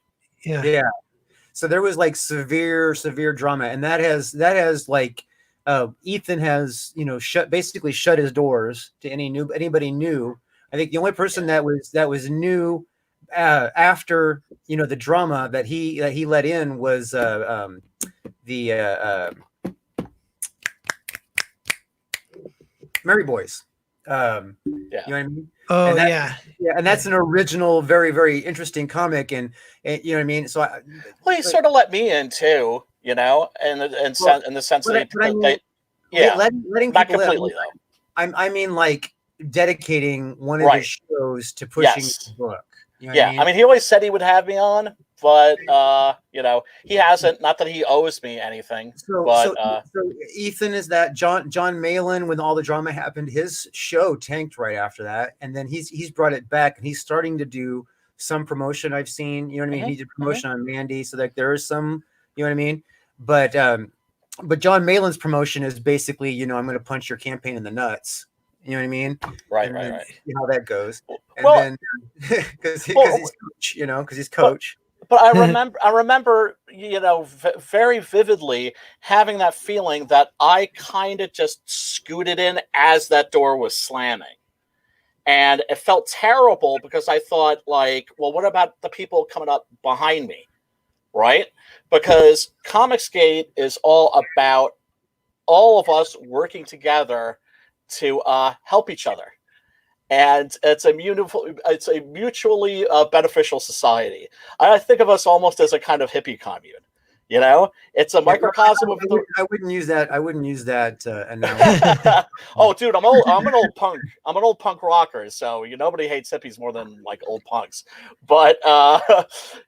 Yeah. Yeah. So there was like severe drama, and that has like Ethan has basically shut his doors to anybody new. I think the only person that was new after the drama that he let in was the Mary Boys. You know what I mean? Oh, And that, yeah. yeah, and that's an original, very, very interesting comic, and you know what I mean. So, Well, he sort of let me in too, in the sense but that I mean, they yeah, letting not people in. completely though. I mean, like dedicating one of Right. his shows to pushing Yes. the book. You know what Yeah, I mean, he always said he would have me on, but he hasn't. Not that he owes me anything, but So Ethan is that John Malin, when all the drama happened, his show tanked right after that, and then he's brought it back, and he's starting to do some promotion. I've seen, you know what I mean. He did promotion on Mandy, so like there is some, you know what I mean. But John Malin's promotion is basically, I'm going to punch your campaign in the nuts. You know what I mean? Right. See how that goes, and Well, then because he's coach, because he's coach. But I remember, very vividly having that feeling that I kind of just scooted in as that door was slamming. And it felt terrible because I thought, like, well, what about the people coming up behind me? Right? Because Comicsgate is all about all of us working together to help each other. And it's a mutually beneficial society. I think of us almost as a kind of hippie commune. It's a microcosm of the. I wouldn't use that. I wouldn't use that analogy. Oh, dude, I'm old. I'm an old punk. I'm an old punk rocker. So nobody hates hippies more than like old punks. But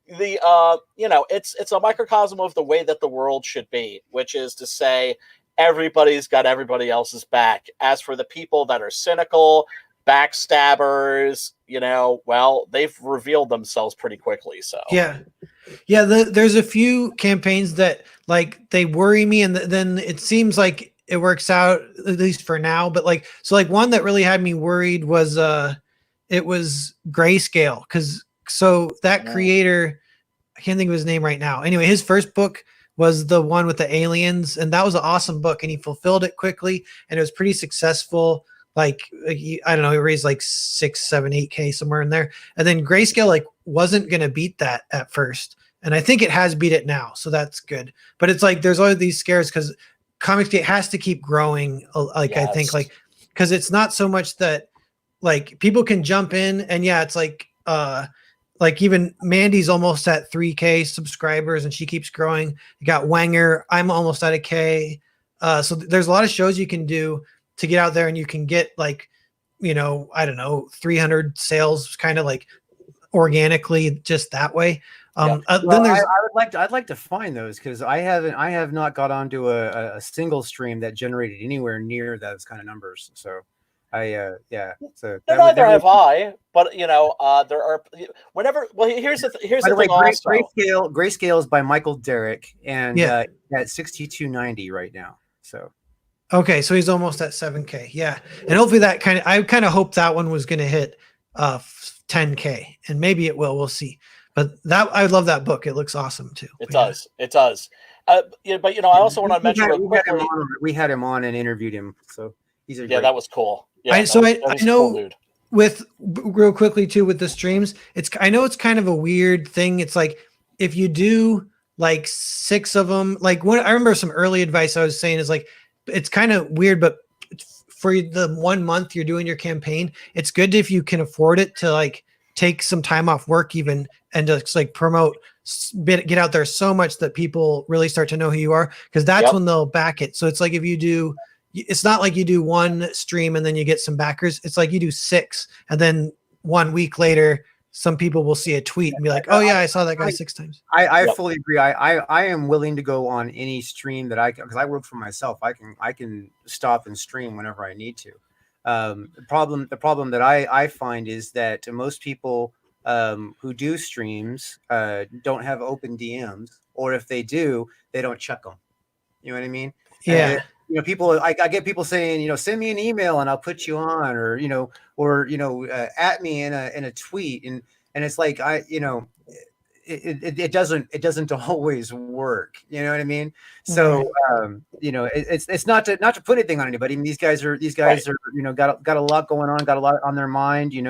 it's a microcosm of the way that the world should be, which is to say, everybody's got everybody else's back. As for the people that are cynical, backstabbers, well, they've revealed themselves pretty quickly. So there's a few campaigns that like they worry me, and then it seems like it works out, at least for now. But like one that really had me worried was it was Grayscale, because that creator, I can't think of his name right now. Anyway, his first book was the one with the aliens, and that was an awesome book, and he fulfilled it quickly, and it was pretty successful. I don't know, he raised like 6, 7, 8K somewhere in there. And then Grayscale like wasn't going to beat that at first. And I think it has beat it now. So that's good. But it's like, there's always these scares because Comicsgate has to keep growing. Yes. I think because it's not so much that like people can jump in and it's like even Mandy's almost at 3K subscribers and she keeps growing. You got Wenger. I'm almost at a K. So there's a lot of shows you can do to get out there, and you can get like, I don't know, 300 sales kind of like organically just that way. Then there's I'd like to find those, because I have not got onto a single stream that generated anywhere near those kind of numbers. So so neither have I, but there are whenever. Well, here's the thing. Also, Grayscale is by Michael Derrick, and at 6290 right now. So. Okay, so he's almost at 7K. Yeah. And hopefully I kind of hope that one was going to hit 10K, and maybe it will. We'll see. But I love that book. It looks awesome too. It does. But I also want to mention we had him on and interviewed him. So he's a great. That was cool. Yeah. I know cool, with real quickly too with the streams, I know it's kind of a weird thing. It's like if you do like 6 of them, like I remember some early advice I was saying is like, it's kind of weird, but for the 1 month you're doing your campaign, it's good if you can afford it to like take some time off work even and just like promote, get out there so much that people really start to know who you are, because that's when they'll back it. So it's like if you do, it's not like you do 1 stream and then you get some backers. It's like you do 6, and then 1 week later some people will see a tweet and be like, oh yeah, I saw that guy 6 times. I fully agree. I am willing to go on any stream that I can, because I work for myself. I can stop and stream whenever I need to. The problem that I find is that most people who do streams don't have open DMs, or if they do, they don't check them. You know what I mean? Yeah. people, I get people saying, send me an email and I'll put you on, or at me in a tweet, and it's like it doesn't always work. You know what I mean? So it's not to put anything on anybody. I mean, these guys are got a lot going on, got a lot on their mind. They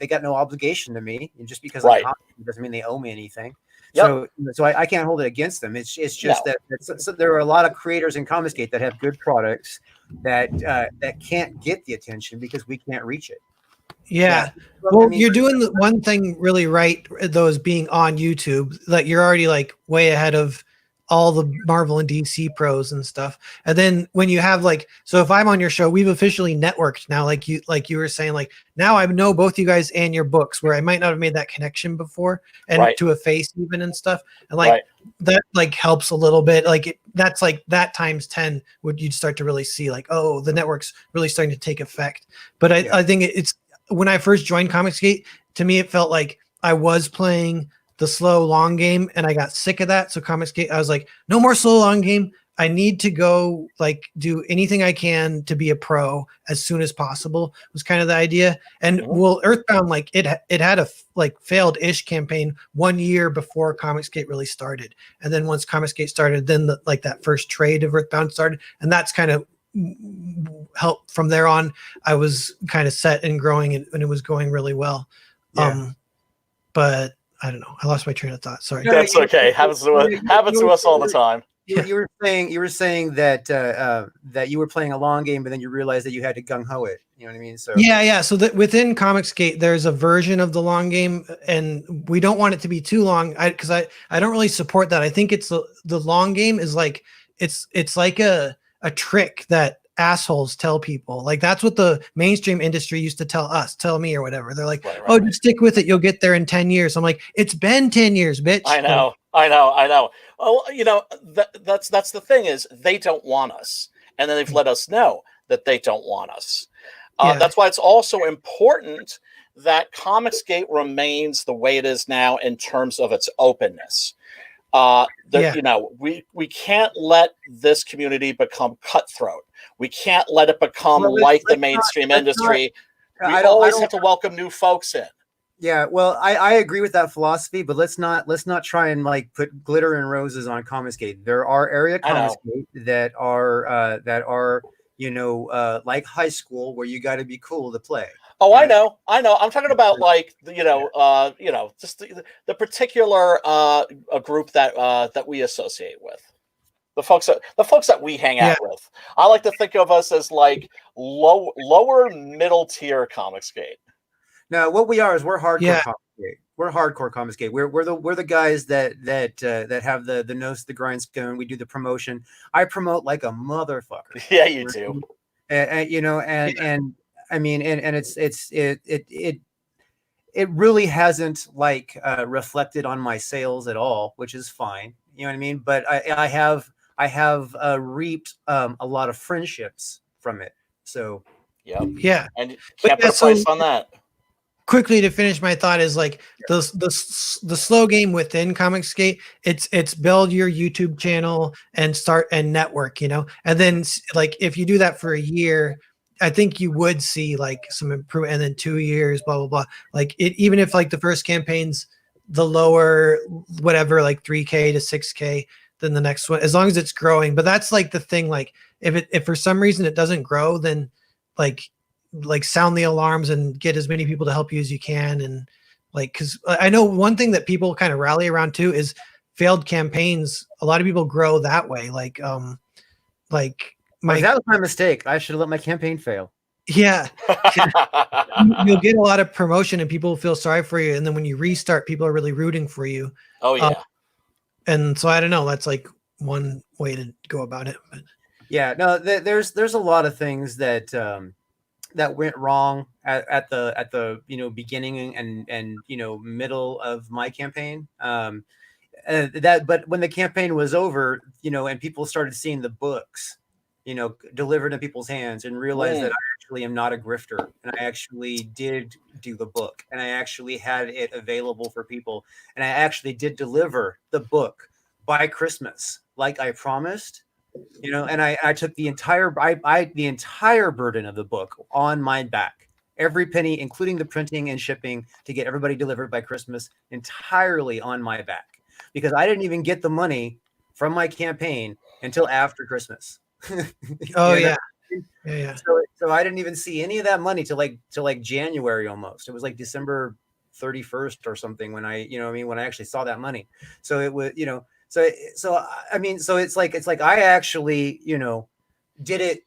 got no obligation to me, and just because I'm confident doesn't mean they owe me anything. Yep. So I can't hold it against them. It's just that there are a lot of creators in Comicsgate that have good products that can't get the attention because we can't reach it. Yeah. Well, you're doing the one thing really right, though, is being on YouTube. Like, you're already like way ahead of all the Marvel and DC pros and stuff. And then when you have so if I'm on your show, we've officially networked now, like you were saying, like now I know both you guys and your books, where I might not have made that connection before, and to a face even and stuff. And that helps a little bit. That's that times 10 would you'd start to really see oh, the network's really starting to take effect. But I think it's when I first joined Comicsgate, to me, it felt like I was playing the slow long game, and I got sick of that. So Comicsgate, I was like, no more slow long game. I need to go do anything I can to be a pro as soon as possible, was kind of the idea. And Earthbound, it had a failed ish campaign 1 year before Comicsgate really started. And then once Comicsgate started, then that first trade of Earthbound started. And that's kind of helped from there on. I was kind of set and growing, and it was going really well. But I don't know. I lost my train of thought. Sorry. That's okay. Happens to us all the time. You were saying that that you were playing a long game, but then you realized that you had to gung ho it. You know what I mean? So yeah. So that within Comicsgate, there's a version of the long game, and we don't want it to be too long. Because I don't really support that. I think it's the long game is it's like a trick that assholes tell people. That's what the mainstream industry used to tell me or whatever. They're like, just stick with it, you'll get there in 10 years. I'm like, it's been 10 years, bitch. I know. Oh, that's the thing, is they don't want us, and then they've let us know that they don't want us. That's why it's also important that Comicsgate remains the way it is now in terms of its openness. We can't let this community become cutthroat. We can't let it become the mainstream industry. We always have to welcome new folks in. Yeah, well, I agree with that philosophy, but let's not try and put glitter and roses on Comicsgate. There are area Comicsgate that are like high school, where you got to be cool to play. Oh, I know. I'm talking about just the particular group that we associate with. The folks that we hang out with. I like to think of us as lower middle tier Comicsgate. No, what we are is we're hardcore Comicsgate. We're hardcore Comicsgate. We're the guys that have the nose to the grindstone. We do the promotion. I promote like a motherfucker. Yeah, you do. And I mean, and it really hasn't reflected on my sales at all, which is fine. You know what I mean? But I have reaped a lot of friendships from it. So yeah, and you can't put a price on that. Quickly to finish my thought is the slow game within Comicsgate. It's build your YouTube channel and start and network, and then if you do that for a year, I think you would see some improvement, and then 2 years, blah, blah, blah. Even if the first campaign's the lower, whatever, 3K to 6K, then the next one, as long as it's growing. But that's the thing, if for some reason it doesn't grow, then sound the alarms and get as many people to help you as you can. And because I know one thing that people kind of rally around too is failed campaigns. A lot of people grow that way. That was my mistake. I should have let my campaign fail. Yeah. You'll get a lot of promotion and people feel sorry for you. And then when you restart, people are really rooting for you. Oh yeah. And so I don't know, that's one way to go about it. But yeah, no, there's a lot of things that went wrong at the beginning and middle of my campaign. But when the campaign was over, and people started seeing the books, delivered in people's hands, and realized that I actually am not a grifter, and I actually did do the book, and I actually had it available for people, and I actually did deliver the book by Christmas, like I promised. And I took the entire the entire burden of the book on my back, every penny, including the printing and shipping, to get everybody delivered by Christmas, entirely on my back, because I didn't even get the money from my campaign until after Christmas. Oh You know? yeah. Yeah. So I didn't even see any of that money till like January almost. It was like December 31st or something when when I actually saw that money. So it was, so it's like I actually, did it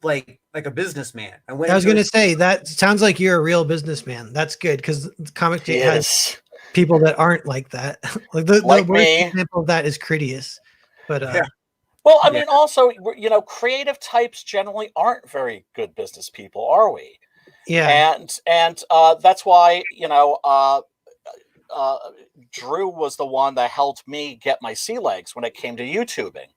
like a businessman. I went I was into gonna it. say that sounds like you're a real businessman. That's good because Comic He has is people that aren't like that. Like the like worst me. example of that is Critias. But Yeah. Well, I Yeah. mean, also, creative types generally aren't very good business people, are we? yeah. And that's why Drew was the one that helped me get my sea legs when it came to YouTubing.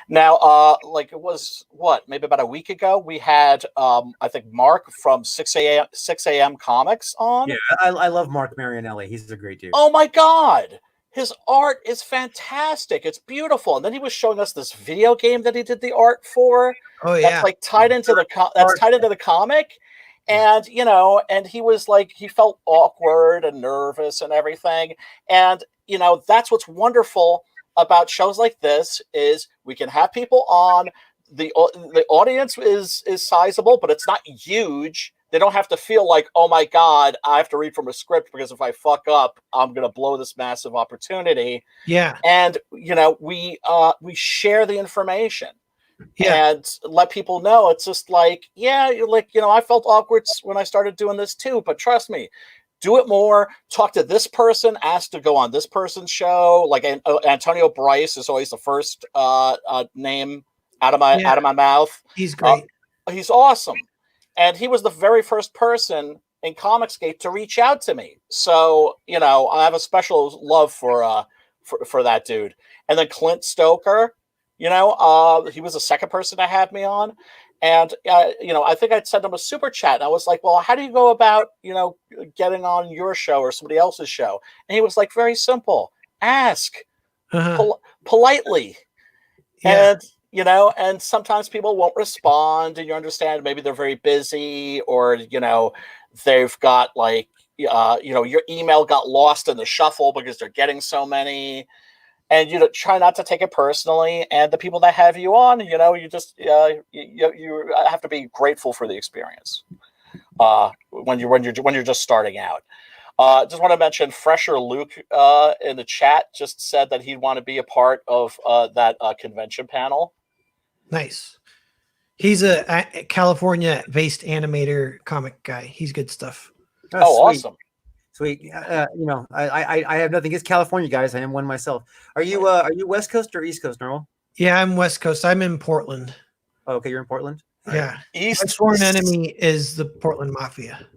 Now, like it was maybe about a week ago, we had I think Mark from 6 a.m. Comics on. Yeah, I love Mark Marinelli. He's a great dude. Oh my God. His art is fantastic. It's beautiful. And then he was showing us this video game that he did the art for. Oh That's yeah. like tied into the comic. And and he was like, he felt awkward and nervous and everything. And that's what's wonderful about shows like this is we can have people on. The audience is sizable, but it's not huge. They don't have to feel like, oh my God, I have to read from a script because if I fuck up, I'm gonna blow this massive opportunity. Yeah. And we share the information Yeah. and let people know. It's just like, yeah, you're like, I felt awkward when I started doing this too, but trust me, do it more. Talk to this person, ask to go on this person's show. Like Antonio Bryce is always the first name out of my mouth. He's great. He's awesome. And he was the very first person in Comicsgate to reach out to me. So, I have a special love for that dude. And then Clint Stoker, he was the second person to have me on. And, I think I'd sent him a super chat. And I was like, well, how do you go about, getting on your show or somebody else's show? And he was like, very simple. Ask politely. Yeah. And, and sometimes people won't respond, and you understand maybe they're very busy, or, they've got like, your email got lost in the shuffle because they're getting so many, and try not to take it personally. And the people that have you on, you just, you have to be grateful for the experience when you're just starting out. Just want to mention Fresher Luke in the chat just said that he'd want to be a part of that convention panel. Nice. He's a California-based animator comic guy. He's good stuff. Oh, Sweet. awesome. Sweet. I have nothing against California guys. I am one myself. Are you West Coast or East Coast, Narwhal? Yeah, I'm West Coast. I'm in Portland. Oh, okay, you're in Portland. Yeah. East My sworn enemy is the Portland Mafia.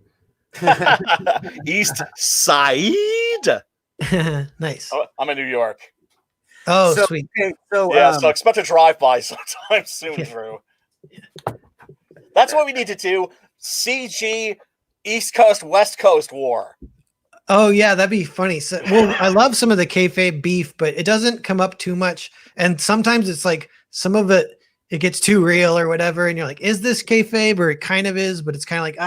East Side. Nice. I'm in New York. Oh, So, sweet. Okay, so Yeah, so expect a drive-by sometime soon, Yeah. Drew. That's what we need to do. CG East Coast, West Coast war. Oh yeah, that'd be funny. So, well, I love some of the kayfabe beef, but it doesn't come up too much. And sometimes it's like some of it gets too real or whatever, and you're like, is this kayfabe? Or it kind of is, but it's kind of like,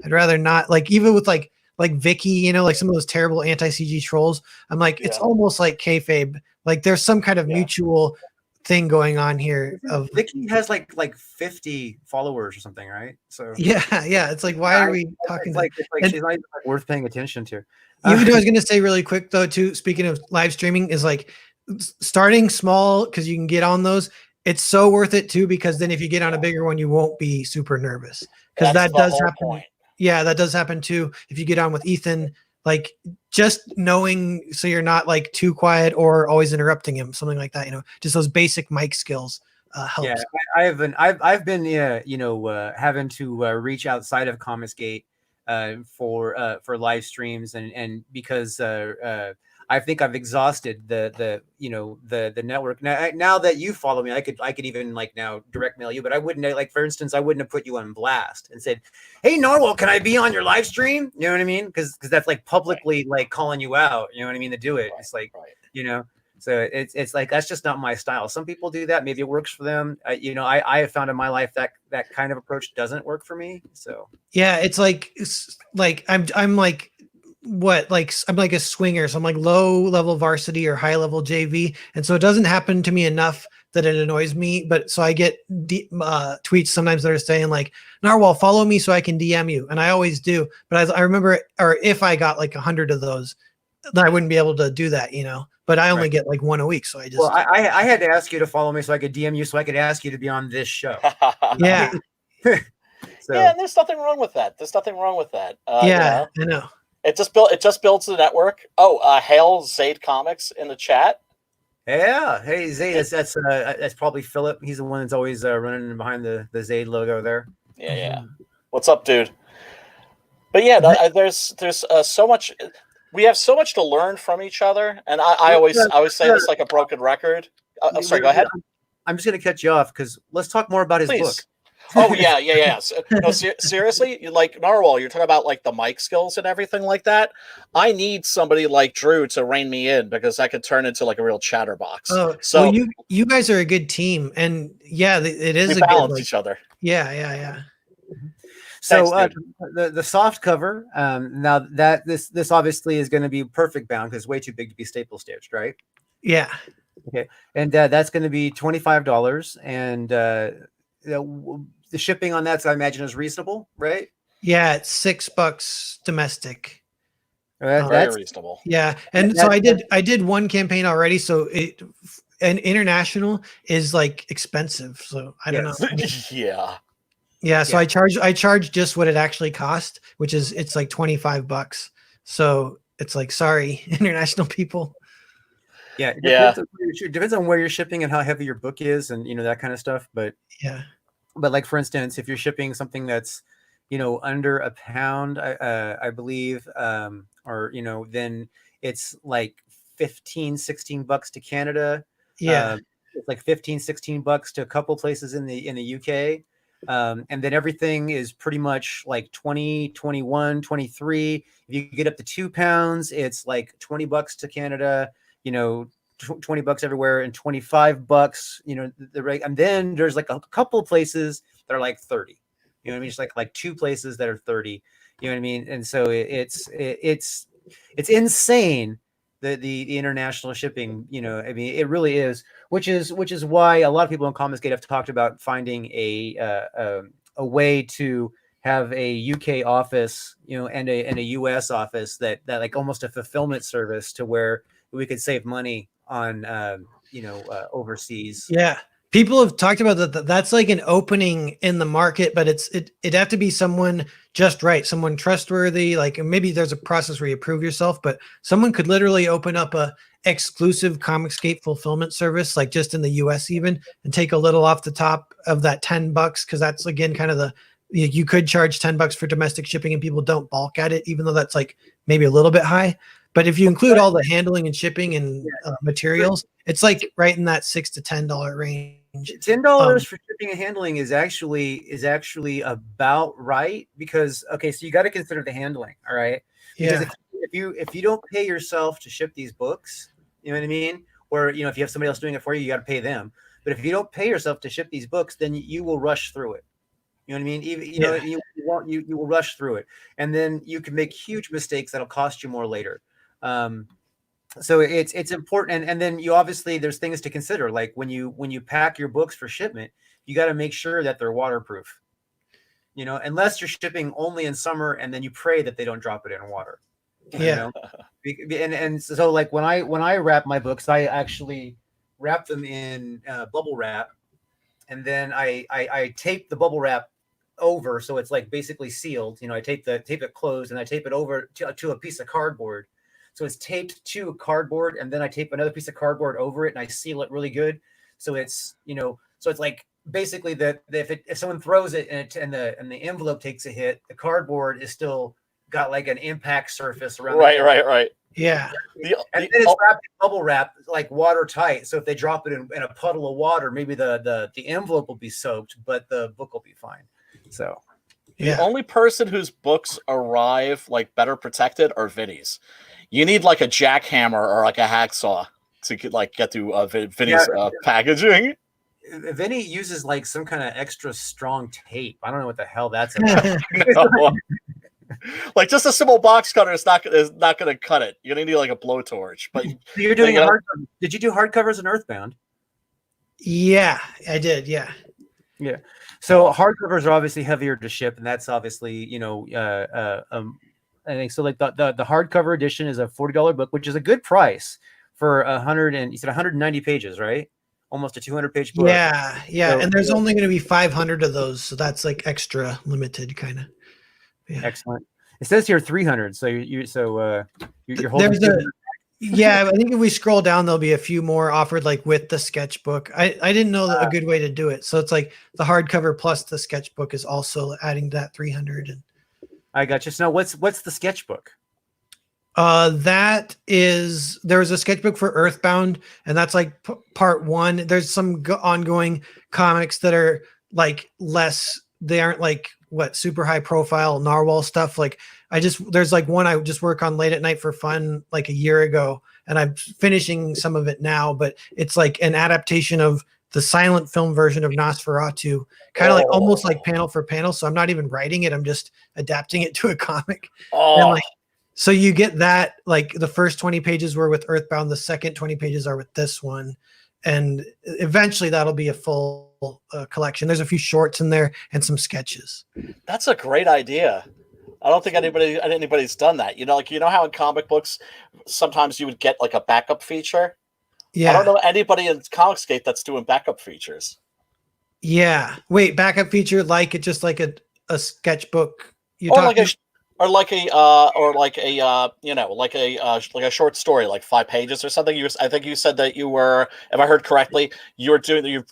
I'd rather not. Like even with like Vicky, like some of those terrible anti-CG trolls, I'm like, it's almost like kayfabe. Like there's some kind of mutual thing going on here. Of Vicky has like 50 followers or something, right? So yeah. It's like, why are we talking? It's like and, she's not even worth paying attention to. Even though I was going to say really quick though, too, speaking of live streaming, is like starting small because you can get on those. It's so worth it too, because then if you get on a bigger one, you won't be super nervous, because that does happen. Point. Yeah, that does happen too. If you get on with Ethan, like just knowing so you're not like too quiet or always interrupting him, something like that. Just those basic mic skills helps. Yeah, I've been having to reach outside of Comicsgate for live streams, and because I think I've exhausted the network. Now that you follow me, I could even like now direct mail you, but I wouldn't, like, for instance, I wouldn't have put you on blast and said, "Hey Narwhal, can I be on your live stream?" You know what I mean? Because that's like publicly like calling you out. You know what I mean? To do it, it's like So it's like that's just not my style. Some people do that. Maybe it works for them. I have found in my life that kind of approach doesn't work for me. So Yeah, it's like I'm like what like I'm like a swinger, so I'm like low level varsity or high level JV, and so it doesn't happen to me enough that it annoys me. But so I get tweets sometimes that are saying like, Narwhal, follow me so I can DM you, and I always do. But as I remember, or if I got like 100 of those, then I wouldn't be able to do that, But I only Right. get like one a week, so I just well, I had to ask you to follow me so I could DM you so I could ask you to be on this show. yeah, So Yeah, and there's nothing wrong with that. There's nothing wrong with that. yeah, I know. It just builds the network. Oh, hail Zaid Comics in the chat. yeah, hey Zayd, that's probably Philip. He's the one that's always running behind the Zayd logo there. Yeah. What's up, dude? But yeah, there's so much. We have so much to learn from each other, and I always say this like a broken record. I'm sorry. Go ahead. I'm just going to cut you off because let's talk more about his Please. book. Oh yeah. No, seriously, like Narwhal, you're talking about like the mic skills and everything like that. I need somebody like Drew to rein me in because I could turn into like a real chatterbox. Oh, so well, you guys are a good team, and yeah, it is we a balance good, like, each other. yeah. So Thanks, the soft cover. Now that this obviously is going to be perfect bound because it's way too big to be staple stitched, right? Yeah. Okay, and that's going to be $25, and the shipping on that, so I imagine, is reasonable, right? Yeah, it's $6 domestic. Very That's reasonable. Yeah, and so I did one campaign already. So and international is like expensive. So I don't Yes. know. Yeah. So I charge just what it actually cost, which is it's like $25. So it's like, sorry, international people. Yeah, it Yeah. depends on where you're shipping and how heavy your book is, and that kind of stuff. But like for instance, if you're shipping something that's under a pound, I believe, or then it's like $15-16 to Canada. Yeah. It's like $15-16 to a couple places in the UK. And then everything is pretty much like 20, 21, 23. If you get up to 2 pounds, it's like $20 to Canada, $20 everywhere, and $25, and then there's like a couple places that are like 30. You know what I mean? It's like 2 places that are 30. You know what I mean? And so it's insane, the international shipping. I mean, it really is, which is why a lot of people in Comicsgate have talked about finding a way to have a UK office, and a US office that like almost a fulfillment service to where we could save money on overseas. Yeah. People have talked about that. That's like an opening in the market, but it'd have to be someone just right, someone trustworthy. Like maybe there's a process where you prove yourself, but someone could literally open up a exclusive Comicsgate fulfillment service, like just in the US even, and take a little off the top of that $10, because that's again kind of you could charge $10 for domestic shipping and people don't balk at it, even though that's like maybe a little bit high. But if you include all the handling and shipping and materials, it's like right in that $6 to $10 range. $10 for shipping and handling is actually about right, because so you got to consider the handling. All right, because if you don't pay yourself to ship these books, you know what I mean, or if you have somebody else doing it for you, you got to pay them. But if you don't pay yourself to ship these books, then you will rush through it. You know what I mean? You will rush through it, and then you can make huge mistakes that'll cost you more later. So it's important, and then you obviously there's things to consider, like when you pack your books for shipment, you got to make sure that they're waterproof. Unless you're shipping only in summer, and then you pray that they don't drop it in water. And so like when I wrap my books, I actually wrap them in bubble wrap, and then I tape the bubble wrap over, so it's like basically sealed. I tape it closed, and I tape it over to a piece of cardboard. So it's taped to a cardboard, and then I tape another piece of cardboard over it, and I seal it really good. So it's so it's like basically that if someone throws it and the envelope takes a hit, the cardboard is still got like an impact surface around. Right. Yeah. And then it's wrapped in bubble wrap, like watertight. So if they drop it in a puddle of water, maybe the envelope will be soaked, but the book will be fine. So the only person whose books arrive like better protected are Vinny's. You need like a jackhammer or like a hacksaw to get to Vinny's packaging. Vinny uses like some kind of extra strong tape. I don't know what the hell that's about. No. Like just a simple box cutter is not going to cut it. You're going to need like a blowtorch. But you're doing hardcover. Did you do hardcovers in Earthbound? Yeah, I did. Yeah. So hardcovers are obviously heavier to ship, and that's obviously I think so. Like the hardcover edition is a $40 book, which is a good price for 190 pages, right? Almost a 200-page book. Yeah. So, and there's only going to be 500 of those, so that's like extra limited kind of. Yeah. Excellent. It says here 300. So you're holding. Yeah, I think if we scroll down, there'll be a few more offered, like with the sketchbook. I didn't know a good way to do it, so it's like the hardcover plus the sketchbook is also adding that 300. And I got you. So now what's the sketchbook? There was a sketchbook for Earthbound, and that's like part one. There's some ongoing comics that are like less. They aren't like super high profile Narwhal stuff. Like there's like one I just work on late at night for fun like a year ago, and I'm finishing some of it now, but it's like an adaptation of the silent film version of Nosferatu, kind of like almost like panel for panel. So I'm not even writing it. I'm just adapting it to a comic. And so you get that, like the first 20 pages were with Earthbound. The second 20 pages are with this one. And eventually that'll be a full collection. There's a few shorts in there and some sketches. That's a great idea. I don't think anybody's done that. How in comic books, sometimes you would get like a backup feature. Yeah. I don't know anybody in Comicscape that's doing backup features. Yeah. Wait, backup feature, like it's just like a sketchbook. Like a short story, like 5 pages or something. I think you said that you were, if I heard correctly, you've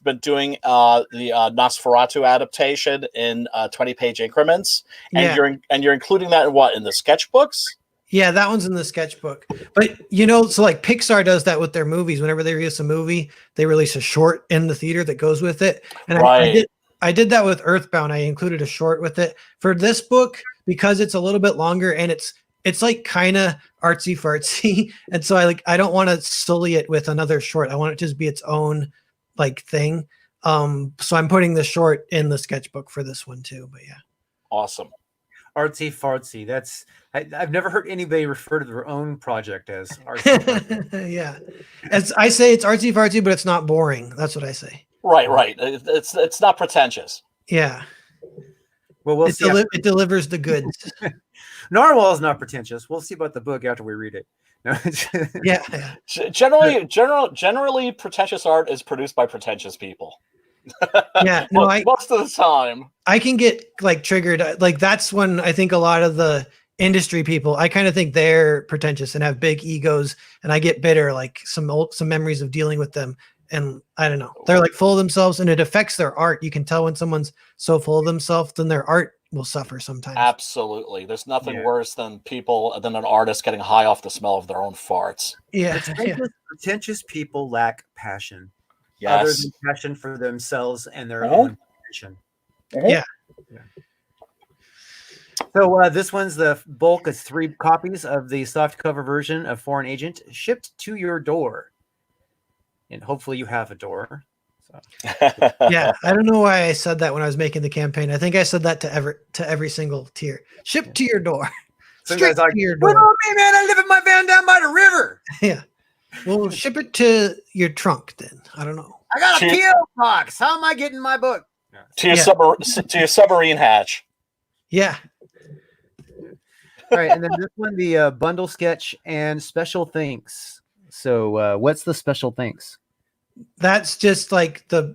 been doing the Nosferatu adaptation in 20-page increments, and you're including that in the sketchbooks. Yeah, that one's in the sketchbook. But so like Pixar does that with their movies. Whenever they release a movie, they release a short in the theater that goes with it. And I did that with Earthbound. I included a short with it. For this book, because it's a little bit longer and it's like kind of artsy fartsy. And so I don't want to sully it with another short. I want it to just be its own like thing. So I'm putting the short in the sketchbook for this one too, but yeah. Awesome. Artsy fartsy. I've never heard anybody refer to their own project as artsy fartsy. Yeah. As I say, it's artsy fartsy, but it's not boring. That's what I say. Right. It's not pretentious. Yeah. Well, we'll see. It delivers the goods. Narwhal is not pretentious. We'll see about the book after we read it. No. Yeah. Generally, pretentious art is produced by pretentious people. Yeah, no, most of the time I can get like triggered. Like that's when I think a lot of the industry people, I kind of think they're pretentious and have big egos, and I get bitter. Like some memories of dealing with them, and I don't know, they're like full of themselves, and it affects their art. You can tell when someone's so full of themselves, then their art will suffer sometimes. Absolutely, there's nothing worse than an artist getting high off the smell of their own farts. Yeah, pretentious people lack passion. Yes. Other than passion for themselves and their own passion. Yeah. So this one's the bulk is 3 copies of the softcover version of Foreign Agent shipped to your door. And hopefully you have a door. So. Yeah, I don't know why I said that when I was making the campaign. I think I said that to every single tier. Shipped to your door. Straight to your door. Well, me, man, I live in my van down by the river. Yeah. Well, ship it to your trunk then. I don't know. I got a P.O. box. How am I getting my book? To your submarine hatch. Yeah. All right, and then this one, the bundle sketch and special thanks. So, what's the special thanks? That's just like the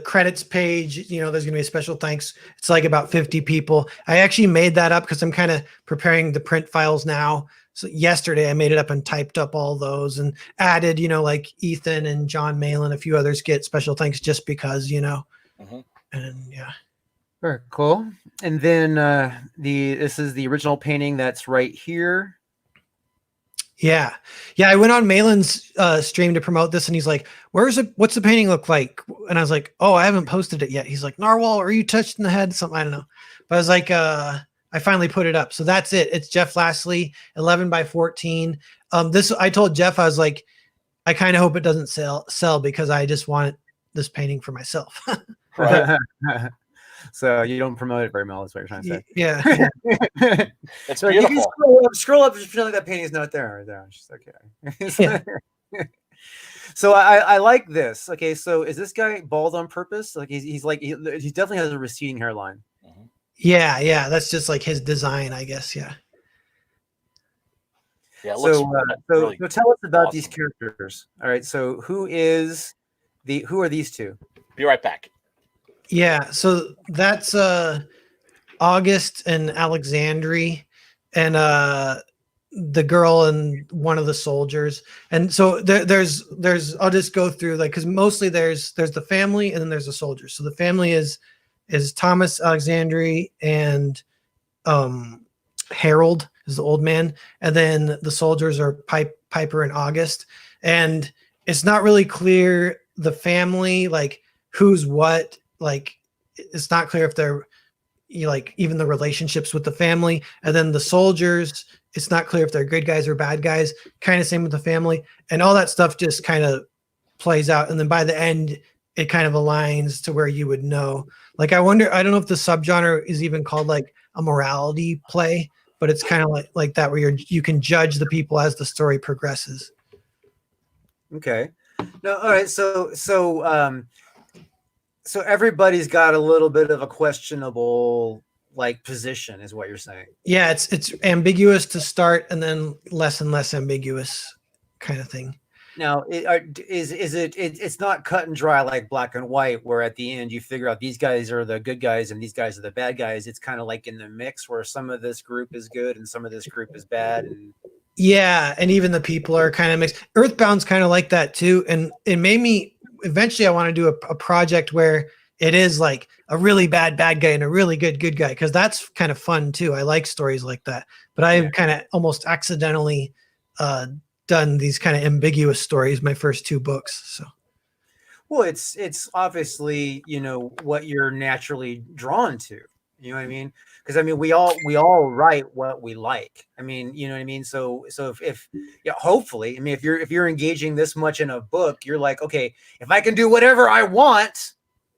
credits page. There's going to be a special thanks. It's like about 50 people. I actually made that up because I'm kind of preparing the print files now. So yesterday I made it up and typed up all those and added, like Ethan and John Malin, a few others get special thanks just because, Mm-hmm. And yeah. Very cool. And then this is the original painting that's right here. Yeah. I went on Malin's stream to promote this, and he's like, what's the painting look like? And I was like, oh, I haven't posted it yet. He's like, Narwhal, are you touched in the head? Something, I don't know. But I was like, I finally put it up. So that's it. It's Jeff Lastly, 11 by 14. I told Jeff, I was like, I kind of hope it doesn't sell because I just want this painting for myself. Right. So you don't promote it very well, is what you're trying to say. Yeah. It's So you can beautiful. scroll up just feeling like that painting's not there. Right there. It's just okay. Yeah. So I like this. Okay, so is this guy bald on purpose? Like he's like he definitely has a receding hairline. Yeah. That's just like his design, I guess. Yeah. Yeah, it looks So really so tell us about these awesome. characters. All right, so who are these two? Be right back. Yeah. So that's August and Alexandri and the girl and one of the soldiers. And so there's I'll just go through like because mostly there's the family and then there's the soldiers. So the family is Thomas, Alexandri, and Harold is the old man, and then the soldiers are Piper and August. And it's not really clear the family, like who's what, like it's not clear if they're like even the relationships with the family. And then the soldiers, it's not clear if they're good guys or bad guys. Kind of same with the family, and all that stuff just kind of plays out. And then by the end, it kind of aligns to where you would know. Like I wonder, I don't know if the subgenre is even called like a morality play, but it's kind of like that where you can judge the people as the story progresses. Okay. No, all right. So everybody's got a little bit of a questionable like position, is what you're saying. Yeah, it's ambiguous to start and then less and less ambiguous kind of thing. Now, it's not cut and dry like black and white, where at the end you figure out these guys are the good guys and these guys are the bad guys. It's kind of like in the mix where some of this group is good and some of this group is bad. And yeah, and even the people are kind of mixed. Earthbound's kind of like that too, and it made me eventually I want to do a project where it is like a really bad guy and a really good guy, because that's kind of fun too. I like stories like that, but I've kind of almost accidentally done these kind of ambiguous stories my first two books. So well, it's obviously, what you're naturally drawn to. You know what I mean? Because I mean, we all write what we like. I mean, you know what I mean? So if hopefully, I mean, if you're engaging this much in a book, you're like, okay, if I can do whatever I want,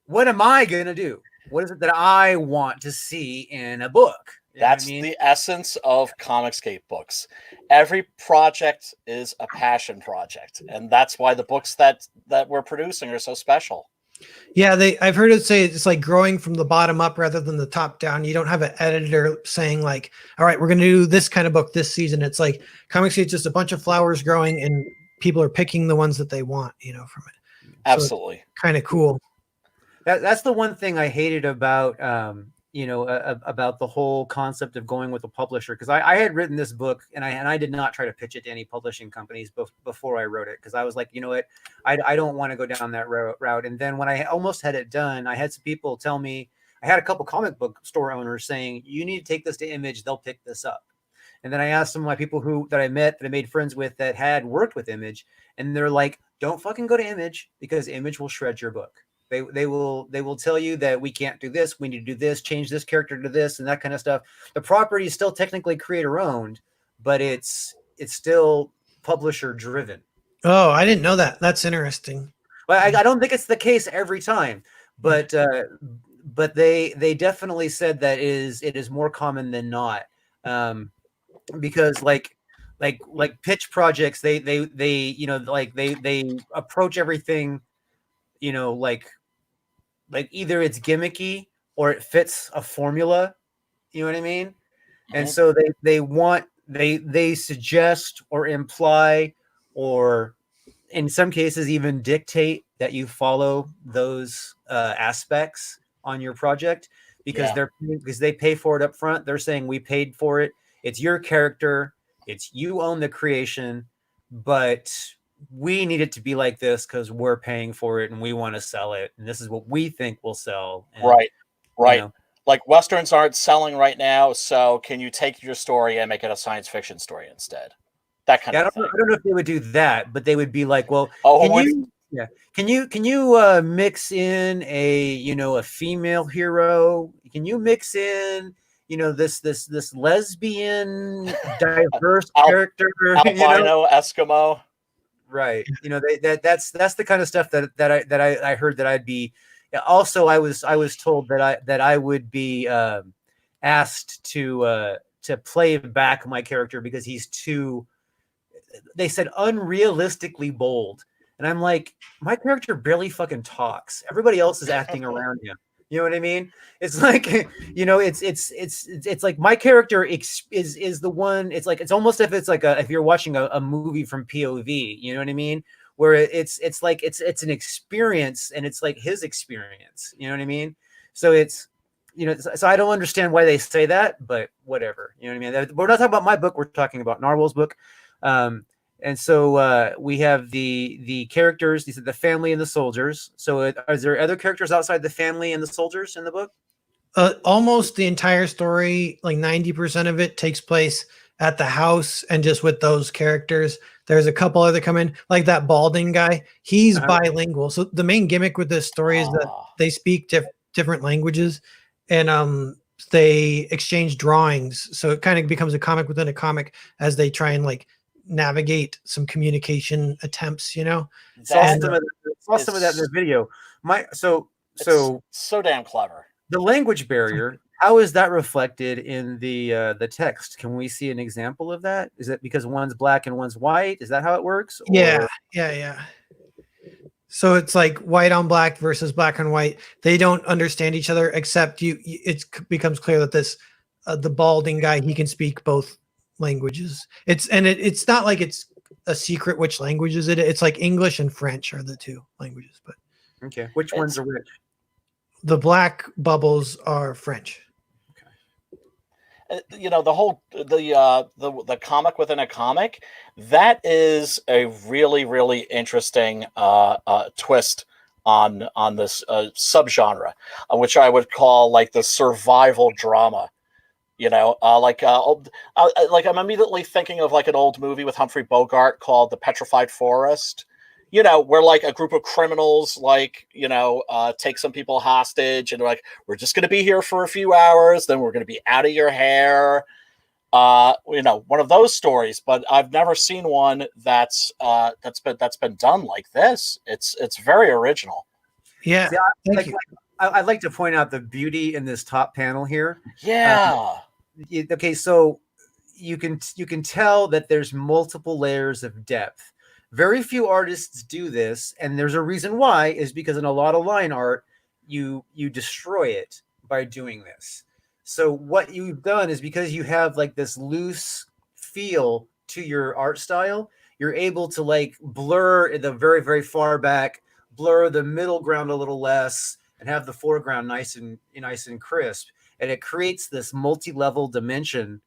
what am I gonna do? What is it that I want to see in a book? You know what I That's mean? the essence of Comicscape books. Every project is a passion project, and that's why the books that we're producing are so special. yeah, I've heard it say it's like growing from the bottom up rather than the top down. You don't have an editor saying like, all right, we're going to do this kind of book this season. It's like Comicscape, just a bunch of flowers growing and people are picking the ones that they want, from it. Absolutely. So kind of cool. That's the one thing I hated about about the whole concept of going with a publisher, because I had written this book and I did not try to pitch it to any publishing companies before I wrote it, because I was like, you know what, I don't want to go down that route. And then when I almost had it done, I had some people tell me, I had a couple comic book store owners saying, you need to take this to Image, they'll pick this up. And then I asked some of my people that I met, that I made friends with, that had worked with Image, and they're like, don't fucking go to Image, because Image will shred your book. They will tell you that we can't do this, we need to do this, change this character to this, and that kind of stuff. The property is still technically creator owned, but it's still publisher driven. Oh, I didn't know that. That's interesting. Well, I don't think it's the case every time, but they definitely said that it is more common than not, because like pitch projects, they approach everything, like either it's gimmicky or it fits a formula. You know what I mean? Mm-hmm. And so they suggest or imply, or in some cases even dictate, that you follow those aspects on your project, because they pay for it up front. They're saying, we paid for it. It's your character. You own the creation, but we need it to be like this because we're paying for it and we want to sell it. And this is what we think will sell. And, right. Like Westerns aren't selling right now. So can you take your story and make it a science fiction story instead? That kind of thing. I don't know if they would do that, but they would be like, well, can you mix in a female hero? Can you mix in, this lesbian diverse character? Albino Eskimo. Right. You know, that's the kind of stuff that I heard that I'd be. Also, I was told that I would be asked to play back my character because he's too. They said unrealistically bold, and I'm like, my character barely fucking talks. Everybody else is acting around him. You know what I mean? It's like, it's like my character is the one. It's like it's almost if it's like if you're watching a movie from POV. You know what I mean? Where it's like it's an experience, and it's like his experience. You know what I mean? So it's so I don't understand why they say that, but whatever. You know what I mean? We're not talking about my book. We're talking about Narwhal's book. And so we have the characters. These are the family and the soldiers. So are there other characters outside the family and the soldiers in the book? Almost the entire story, like 90% of it, takes place at the house and just with those characters. There's a couple other come in, like that balding guy. He's bilingual. So the main gimmick with this story is that they speak different languages, and they exchange drawings. So it kind of becomes a comic within a comic as they try and like navigate some communication attempts. Saw some of that in the video. So damn clever. The language barrier, how is that reflected in the text? Can we see an example of that? Is it because one's black and one's white? Is that how it works? Yeah. So it's like white on black versus black on white. They don't understand each other, except it becomes clear that this the balding guy, he can speak both languages. It's not like it's a secret which languages it's like English and French are the two languages. But okay, which ones are which? The black bubbles are French. The whole the comic within a comic, that is a really, really interesting twist on this subgenre, which I would call like the survival drama. Like I'm immediately thinking of like an old movie with Humphrey Bogart called The Petrified Forest. Where like a group of criminals take some people hostage, and they're like, we're just going to be here for a few hours, then we're going to be out of your hair. One of those stories, but I've never seen one that's been done like this. It's very original. Yeah. I'd like to point out the beauty in this top panel here. Yeah. Okay, so you can tell that there's multiple layers of depth. Very few artists do this, and there's a reason why, is because in a lot of line art, you destroy it by doing this. So what you've done is, because you have like this loose feel to your art style, you're able to like blur the very, very far back, blur the middle ground a little less, and have the foreground nice and crisp. And it creates this multi-level dimension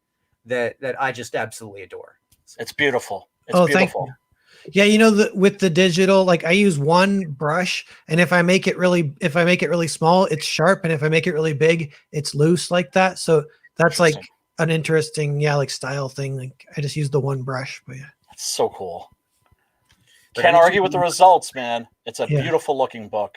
that I just absolutely adore. It's beautiful. It's beautiful. Thank you. Yeah, with the digital, like I use one brush, and if I make it really small, it's sharp, and if I make it really big, it's loose like that. So that's like an interesting, like style thing. Like I just use the one brush, but yeah. That's so cool. Can't argue with the results, man. It's a beautiful looking book.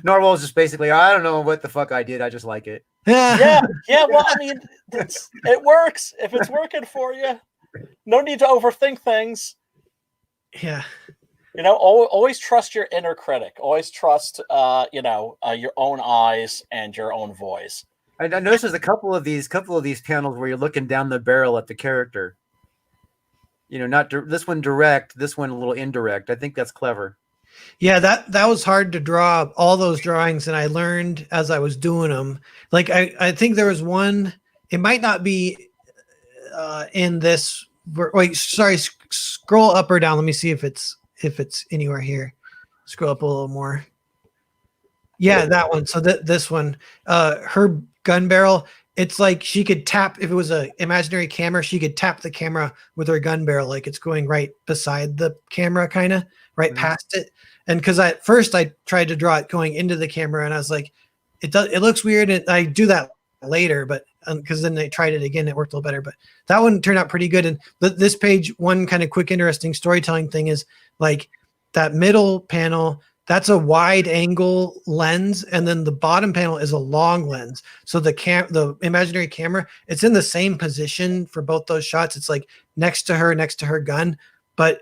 Narwhal is just basically, I don't know what the fuck I did. I just like it. Yeah. Well, I mean, it works. If it's working for you, no need to overthink things. Yeah. Always trust your inner critic. Always trust, your own eyes and your own voice. I noticed there's a couple of these panels where you're looking down the barrel at the character. Not this one direct, this one a little indirect. I think that's clever. Yeah, that was hard to draw, all those drawings, and I learned as I was doing them. Like I think there was one. It might not be in this. Wait, sorry. Scroll up or down. Let me see if it's anywhere here. Scroll up a little more. Yeah, that one. So this one, her gun barrel. It's like she could tap, if it was an imaginary camera, she could tap the camera with her gun barrel, like it's going right beside the camera, kind of right past it. And because at first I tried to draw it going into the camera, and I was like, it looks weird, and I do that later, but because then I tried it again, it worked a little better. But that one turned out pretty good. And this page, one kind of quick, interesting storytelling thing is like that middle panel. That's a wide angle lens, and then the bottom panel is a long lens. So the imaginary camera, it's in the same position for both those shots. It's like next to her gun, but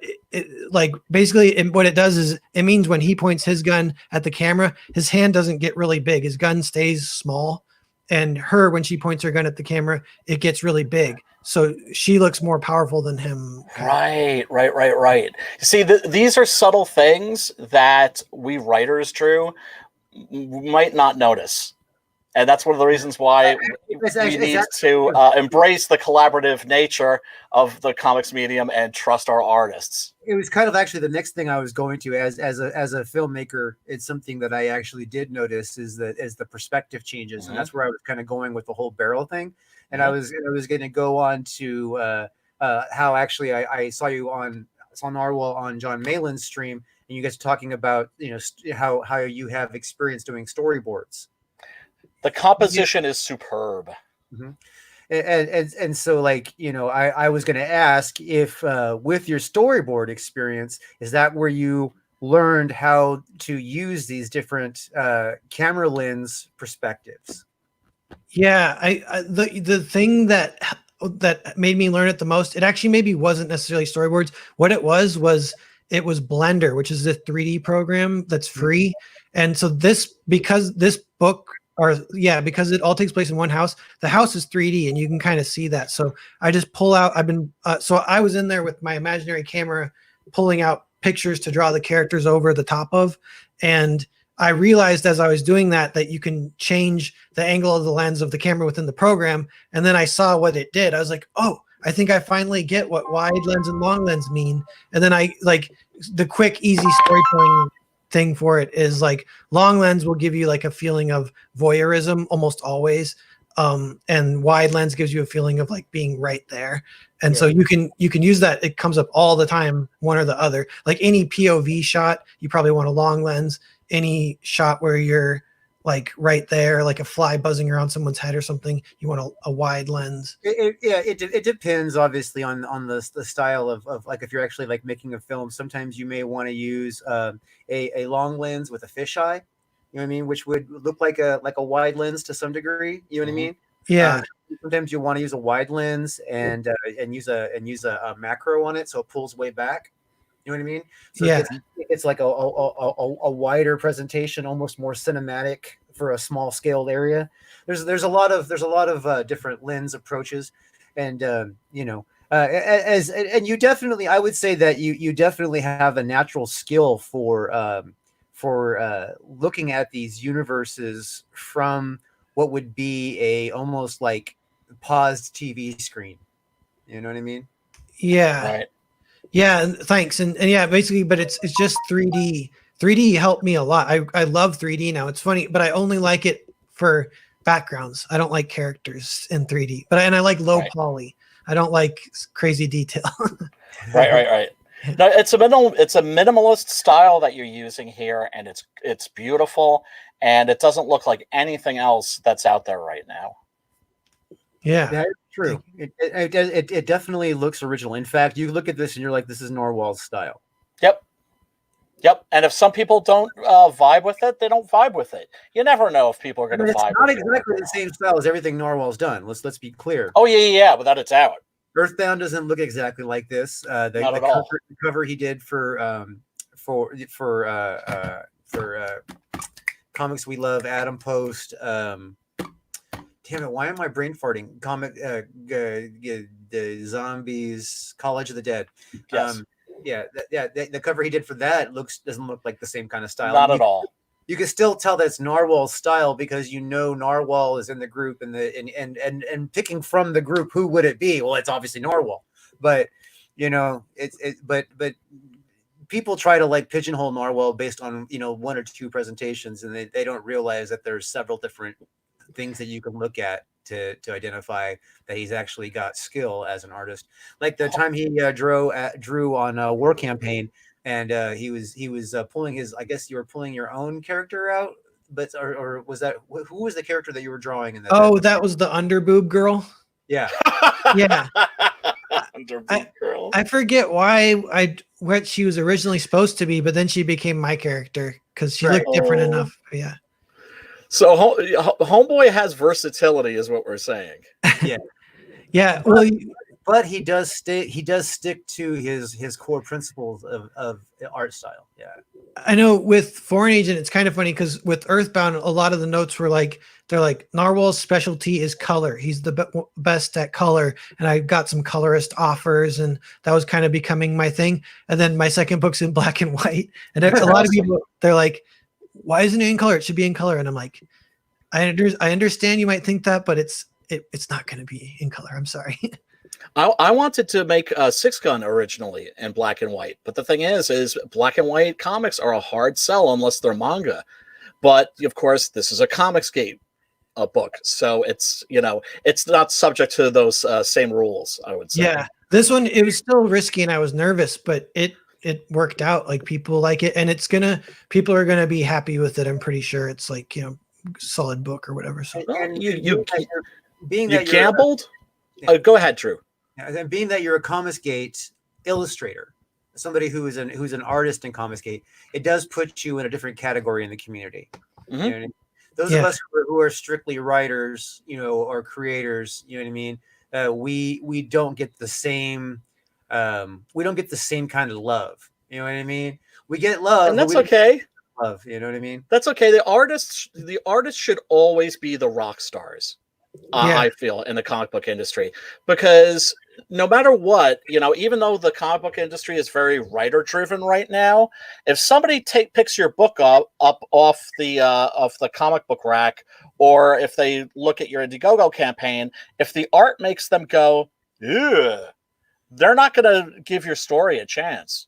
like basically what it does is it means when he points his gun at the camera, his hand doesn't get really big. His gun stays small, and when she points her gun at the camera, it gets really big. So she looks more powerful than him. Right. See, these are subtle things that we writers, Drew, might not notice. And that's one of the reasons why we need to embrace the collaborative nature of the comics medium and trust our artists. It was kind of actually the next thing I was going to, as a filmmaker, it's something that I actually did notice is the perspective changes, and that's where I was kind of going with the whole barrel thing. And I was going to go on to how actually I saw Narwhal on John Malin's stream, and you guys talking about how you have experience doing storyboards. The composition is superb. Mm-hmm. And so, like, I was going to ask if with your storyboard experience, is that where you learned how to use these different camera lens perspectives? Yeah, the thing that made me learn it the most, it actually maybe wasn't necessarily storyboards. What it was Blender, which is the 3D program that's free. And so because it all takes place in one house, the house is 3D and you can kind of see that. So I just pull out, so I was in there with my imaginary camera pulling out pictures to draw the characters over the top of. And I realized as I was doing that you can change the angle of the lens of the camera within the program. And then I saw what it did. I was like, oh, I think I finally get what wide lens and long lens mean. And then the quick, easy storytelling thing for it is like long lens will give you like a feeling of voyeurism almost always. And wide lens gives you a feeling of like being right there. And so you can use that. It comes up all the time, one or the other. Like any POV shot, you probably want a long lens. Any shot where you're like right there, like a fly buzzing around someone's head or something, you want a wide lens. It depends obviously on the style of like if you're actually like making a film. Sometimes you may want to use a long lens with a fisheye, you know what I mean, which would look like a wide lens to some degree. You know what I mean? Yeah. Sometimes you want to use a wide lens and use a macro on it so it pulls way back. You know what I mean? So it's like a wider presentation, almost more cinematic for a small scaled area. There's a lot of different lens approaches, and and you definitely, I would say that you definitely have a natural skill for looking at these universes from what would be a almost like paused TV screen. You know what I mean? Yeah. Right. Yeah, thanks. And yeah, basically, but it's just 3D. 3D helped me a lot. I love 3D now. It's funny, but I only like it for backgrounds. I don't like characters in 3D. And I like low poly. I don't like crazy detail. Right. No, it's a minimalist style that you're using here, and it's beautiful, and it doesn't look like anything else that's out there right now. Yeah, that's true. It definitely looks original. In fact, you look at this and you're like, this is Narwhal's style. Yep. And if some people don't vibe with it, they don't vibe with it. You never know if people are going to vibe. It's not exactly the same style as everything Narwhal's done. Let's be clear. Oh yeah, without a doubt. Earthbound doesn't look exactly like this. The cover he did for Comics We Love, Adam Post. Damn it! Why am I brain farting? The Zombies, College of the Dead. Yes. The cover he did for that doesn't look like the same kind of style. Not at all. You can still tell that's Narwhal's style because Narwhal is in the group and picking from the group, who would it be? Well, it's obviously Narwhal, but but people try to like pigeonhole Narwhal based on one or two presentations, and they don't realize that there's several different things that you can look at to identify that he's actually got skill as an artist. Like the time he drew on War Campaign, and he was pulling his. I guess you were pulling your own character out, but or was that who was the character that you were drawing in that? Oh, that was the underboob girl. Yeah, yeah. Underboob girl. I forget what she was originally supposed to be, but then she became my character because she looked different enough. Yeah. So Homeboy has versatility, is what we're saying. Yeah. Yeah. Well, but he does stick to his core principles of art style. Yeah. I know with Foreign Agent, it's kind of funny because with Earthbound, a lot of the notes were like, they're like, Narwhal's specialty is color. He's the best at color. And I got some colorist offers, and that was kind of becoming my thing. And then my second book's in black and white. And a lot of people, they're like, why isn't it in color? It should be in color. And I'm like, I understand you might think that, but it's not going to be in color. I'm sorry. I wanted to make a Six Gun originally in black and white, but the thing is black and white comics are a hard sell unless they're manga. But of course, this is a Comicsgate book, so it's it's not subject to those same rules. I would say. Yeah, this one, it was still risky, and I was nervous, but it worked out. Like, people like it, and people are gonna be happy with it. I'm pretty sure it's like solid book or whatever. So And you being that you're gambled. Go ahead, Drew. and being that you're a Comicsgate illustrator, somebody who's an artist in Comicsgate, it does put you in a different category in the community. Mhm. You know what I mean? Those of us who are strictly writers, or creators, you know what I mean? We don't get the same kind of love. You know what I mean? We get love, And that's but we don't okay. get love. You know what I mean? That's okay. The artists should always be the rock stars. I feel, in the comic book industry, because no matter what, even though the comic book industry is very writer driven right now, if somebody picks your book up off the comic book rack, or if they look at your Indiegogo campaign, if the art makes them go, ugh, they're not going to give your story a chance.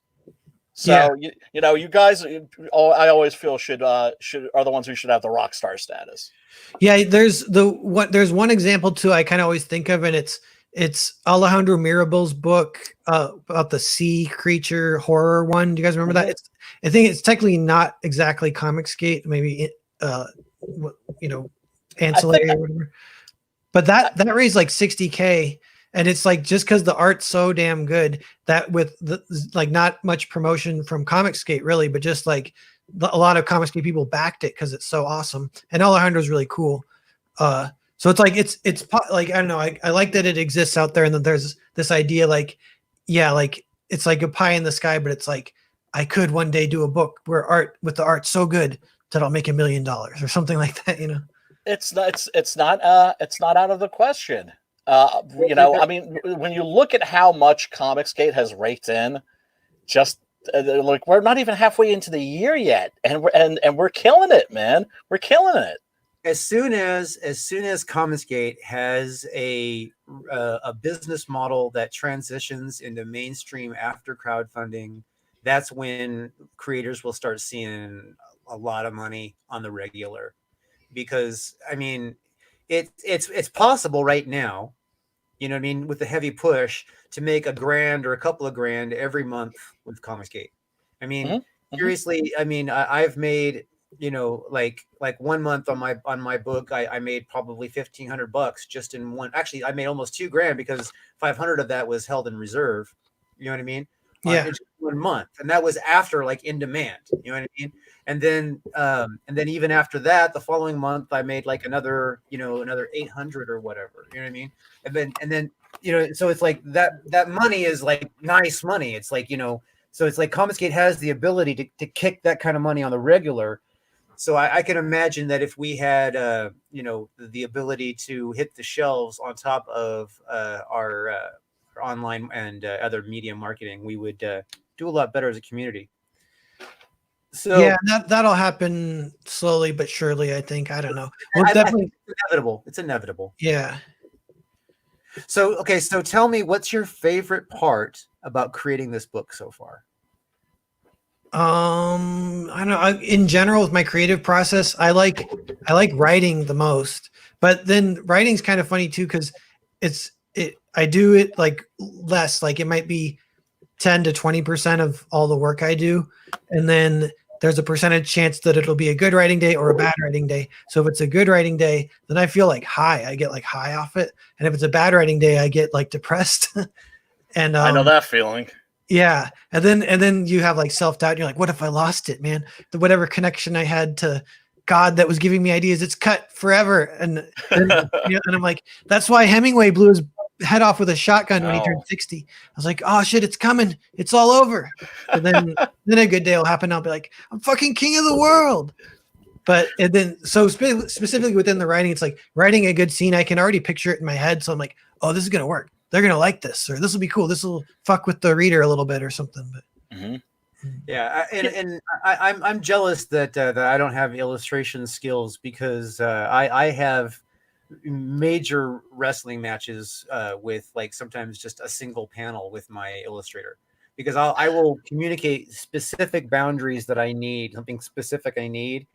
So you guys, I always feel should are the ones who should have the rock star status. yeah, there's one example too I kind of always think of, and it's Alejandro Mirabel's book about the sea creature horror one. Do you guys remember that? I think it's technically not exactly Comicsgate, maybe ancillary or whatever. But that raised like $60K. And it's like, just because the art's so damn good, that with not much promotion from Comicsgate really, but just like a lot of Comicsgate people backed it because it's so awesome. And Alejandro's really cool. So it's like, it's like, I don't know. I like that it exists out there, and that there's this idea like it's like a pie in the sky, but it's like, I could one day do a book where the art's so good that I'll make $1 million or something like that. It's not out of the question. I mean, when you look at how much Comicsgate has raked in, just like, we're not even halfway into the year yet, and we're killing it, man. We're killing it. As soon as Comicsgate has a business model that transitions into mainstream after crowdfunding, that's when creators will start seeing a lot of money on the regular. Because I mean, it's possible right now, you know what I mean, with the heavy push, to make $1,000 or a couple of grand every month with Comicsgate. I mean, seriously, I mean, I've made, like 1 month on my book, I made probably $1,500 just in one. Actually, I made almost $2,000 because 500 of that was held in reserve. You know what I mean? Yeah. In just 1 month, and that was after like in demand. You know what I mean? And then even after that, the following month, I made like another 800 or whatever. You know what I mean? And then so it's like that money is like nice money. It's like, so it's like Comicsgate has the ability to kick that kind of money on the regular. So I can imagine that if we had the ability to hit the shelves on top of our online and other media marketing, we would do a lot better as a community. So yeah, that'll happen slowly but surely, I think. I don't know. Well, definitely, it's inevitable. It's inevitable. Yeah. So tell me, what's your favorite part about creating this book so far? I don't know. In general, with my creative process, I like writing the most. But then writing's kind of funny too, because I do it like less. Like, it might be 10 to 20% of all the work I do, and then there's a percentage chance that it'll be a good writing day or a bad writing day. So if it's a good writing day, then I feel like high. I get like high off it. And if it's a bad writing day, I get like depressed. And I know that feeling. Yeah. And then you have like self-doubt. And you're like, what if I lost it, man? Whatever connection I had to God that was giving me ideas, it's cut forever. And I'm like, that's why Hemingway blew his head off with a shotgun when he turned 60. I was like, oh shit, it's coming. It's all over. And then a good day will happen. I'll be like, I'm fucking king of the world. But and then so specifically within the writing, it's like writing a good scene. I can already picture it in my head. So I'm like, oh, this is gonna work. They're gonna like this, or this will be cool. This will fuck with the reader a little bit or something. But yeah, and I'm jealous that I don't have illustration skills because I have major wrestling matches with like sometimes just a single panel with my illustrator, because I will communicate specific boundaries that I need, something specific I need,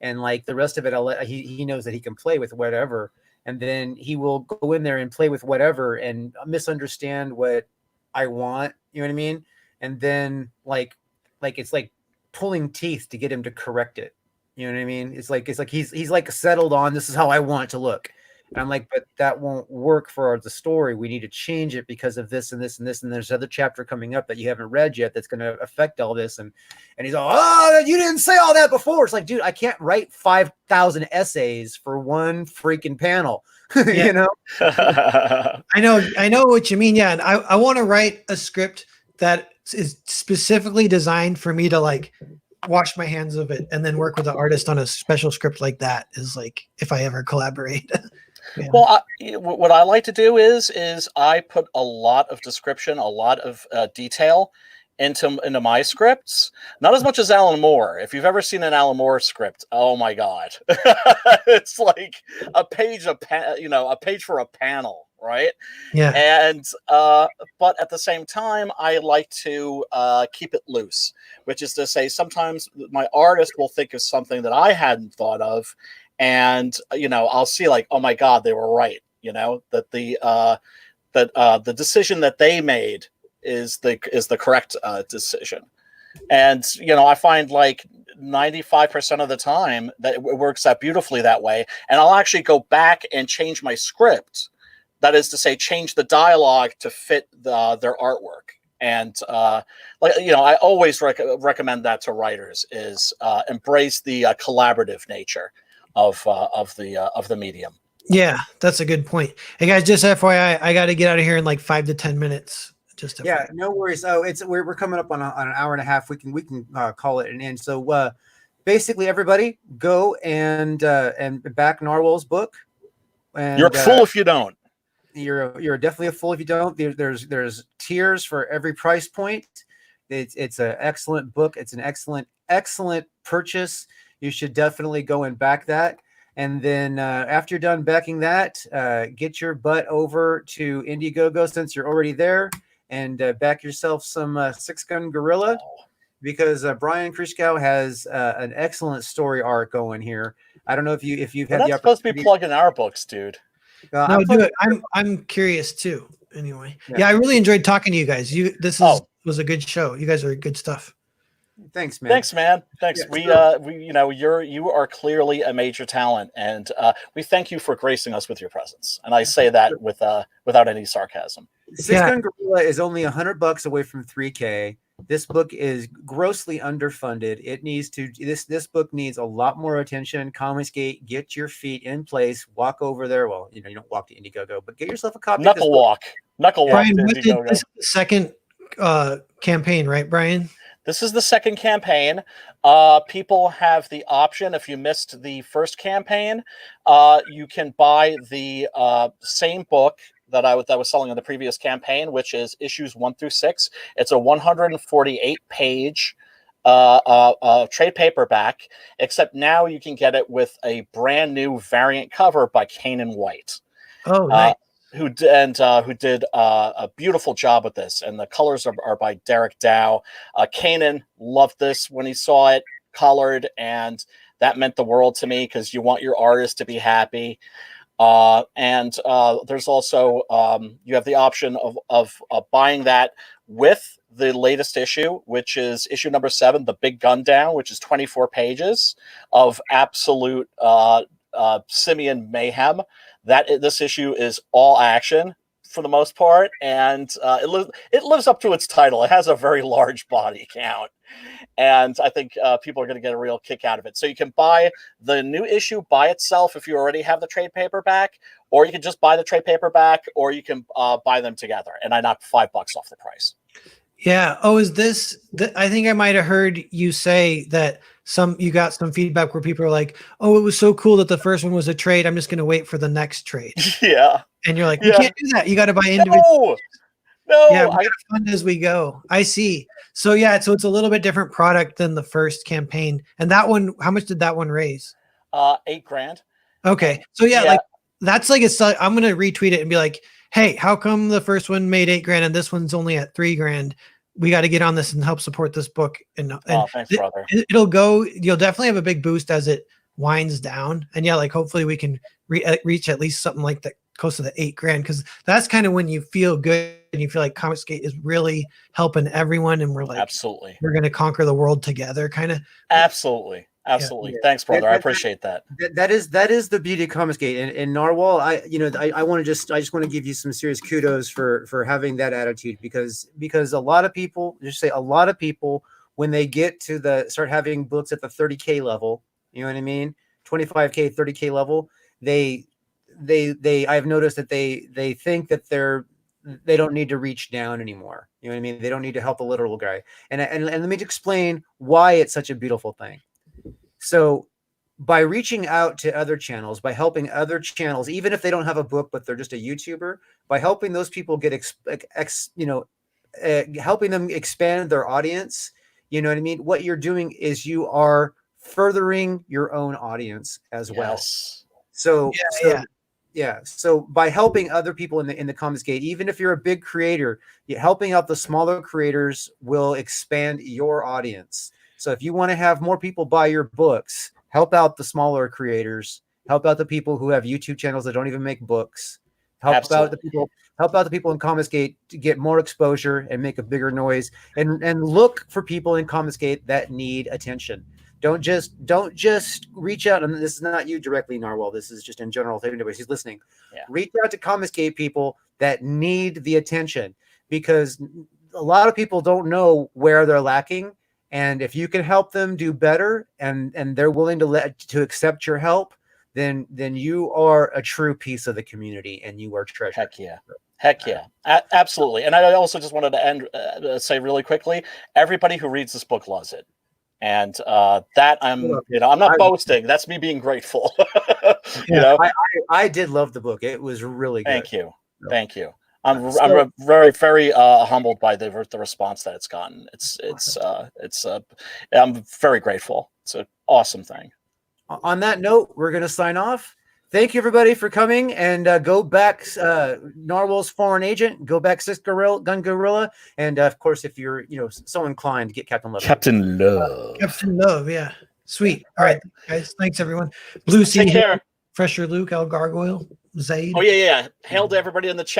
and like the rest of it he knows that he can play with whatever, and then he will go in there and play with whatever and misunderstand what I want, you know what I mean? And then like it's like pulling teeth to get him to correct it, you know what I mean? It's like he's like settled on, this is how I want it to look. And I'm like, but that won't work for the story. We need to change it because of this and this and this. And there's another chapter coming up that you haven't read yet that's going to affect all this. And he's all, oh, you didn't say all that before. It's like, dude, I can't write 5,000 essays for one freaking panel. You know? I know what you mean. Yeah. And I want to write a script that is specifically designed for me to like wash my hands of it and then work with the artist on a special script like that is like, if I ever collaborate. Yeah. Well, what I like to do is I put a lot of description, a lot of detail into my scripts. Not as much as Alan Moore. If you've ever seen an Alan Moore script, oh my god, it's like a page a page for a panel, right? Yeah. And but at the same time, I like to keep it loose, which is to say, sometimes my artist will think of something that I hadn't thought of. And I'll see like, oh my god, they were right. That the decision that they made is the correct decision. And I find like 95% of the time that it works out beautifully that way. And I'll actually go back and change my script. That is to say, change the dialogue to fit their artwork. And I always recommend that to writers is embrace the collaborative nature of the medium. Yeah, that's a good point. Hey guys, just FYI, I got to get out of here in like 5 to 10 minutes. Just FYI. Yeah, no worries. Oh, we're coming up on an hour and a half. We can call it an end. So basically, everybody go and back Narwhal's book. And you're a fool if you don't. You're definitely a fool if you don't. There's tiers for every price point. It's an excellent book. It's an excellent purchase. You should definitely go and back that. And then after you're done backing that, get your butt over to Indiegogo since you're already there, and back yourself some Six Gun Gorilla, because Brian Krischkow has an excellent story arc going here. I don't know if you've had the opportunity. Supposed to be plugging our books, dude. No, do it. I'm curious too. Anyway, yeah, I really enjoyed talking to you guys. Was a good show. You guys are good stuff. Thanks, man. Thanks. Yeah, you are clearly a major talent, and we thank you for gracing us with your presence. And I say that without any sarcasm. Six Gun Gorilla is only $100 away from 3K. This book is grossly underfunded. It needs to. This book needs a lot more attention. Comicsgate, get your feet in place. Walk over there. Well, you don't walk to Indiegogo, but get yourself a copy. Knuckle walk. Brian, this is the second campaign, right, Brian? This is the second campaign. People have the option, if you missed the first campaign, you can buy the same book that I was selling in the previous campaign, which is issues 1 through 6. It's a 148-page trade paperback, except now you can get it with a brand new variant cover by Kanan White. Oh, nice. Who did a beautiful job with this, and the colors are by Derek Dow. Kanan loved this when he saw it colored, and that meant the world to me because you want your artist to be happy. And there's also you have the option of buying that with the latest issue, which is issue number 7, The Big Gun Down, which is 24 pages of absolute simian mayhem. This issue is all action for the most part, and it lives up to its title. It has a very large body count, and I think people are going to get a real kick out of it. So you can buy the new issue by itself if you already have the trade paperback, or you can just buy the trade paperback, or you can buy them together, and I knocked $5 off the price. Yeah. Oh, is this? I think I might have heard you say that you got some feedback where people are like, "Oh, it was so cool that the first one was a trade. I'm just going to wait for the next trade." Yeah. And you're like, "We can't do that. You got to buy individual." No. Yeah, we gotta fund as we go. I see. So yeah, so it's a little bit different product than the first campaign. And that one, how much did that one raise? $8,000. Okay. So yeah, like that's like I'm gonna retweet it and be like, hey, how come the first one made $8,000 and this one's only at $3,000? We got to get on this and help support this book. And thanks, brother. It'll go. You'll definitely have a big boost as it winds down. And yeah, like hopefully we can reach at least something like that, close to the $8,000, because that's kind of when you feel good and you feel like Comicsgate is really helping everyone, and we're like, absolutely, we're going to conquer the world together, kind of. Absolutely. Yeah. Thanks, brother. I appreciate that. That is the beauty of Comicsgate. And Narwhal, I just want to give you some serious kudos for having that attitude, because a lot of people, when they get to start having books at the 30K level, you know what I mean, 25K, 30K level, I've noticed that they think that they don't need to reach down anymore. You know what I mean? They don't need to help the literal guy. And let me explain why it's such a beautiful thing. So by reaching out to other channels, by helping other channels, even if they don't have a book, but they're just a YouTuber, by helping those people get, helping them expand their audience, you know what I mean? What you're doing is you are furthering your own audience as well. So by helping other people in the Comicsgate, even if you're a big creator, helping out the smaller creators will expand your audience. So if you want to have more people buy your books, help out the smaller creators, help out the people who have YouTube channels that don't even make books, help out the people in Comicsgate to get more exposure and make a bigger noise, and look for people in Comicsgate that need attention. Don't just reach out, and this is not you directly, Narwhal. This is just in general. If anybody who's listening, reach out to Comicsgate people that need the attention, because a lot of people don't know where they're lacking, and if you can help them do better, and they're willing to accept your help, then you are a true piece of the community, and you are treasure. Heck yeah, absolutely. And I also just wanted to say really quickly, everybody who reads this book loves it. And that I'm not boasting. That's me being grateful. I did love the book. It was really good. Thank you. I'm very, very humbled by the response that it's gotten. I'm very grateful. It's an awesome thing. On that note, we're going to sign off. Thank you, everybody, for coming, and go back Narwhal's Foreign Agent, go back Sixth Gun Gorilla, and of course, if you're so inclined, get Captain Love. Captain Love, yeah, sweet. All right, guys, thanks everyone. Blue Sea, take care. Fresher Luke, El Gargoyle, Zaid. Oh yeah. Hail to everybody in the chat.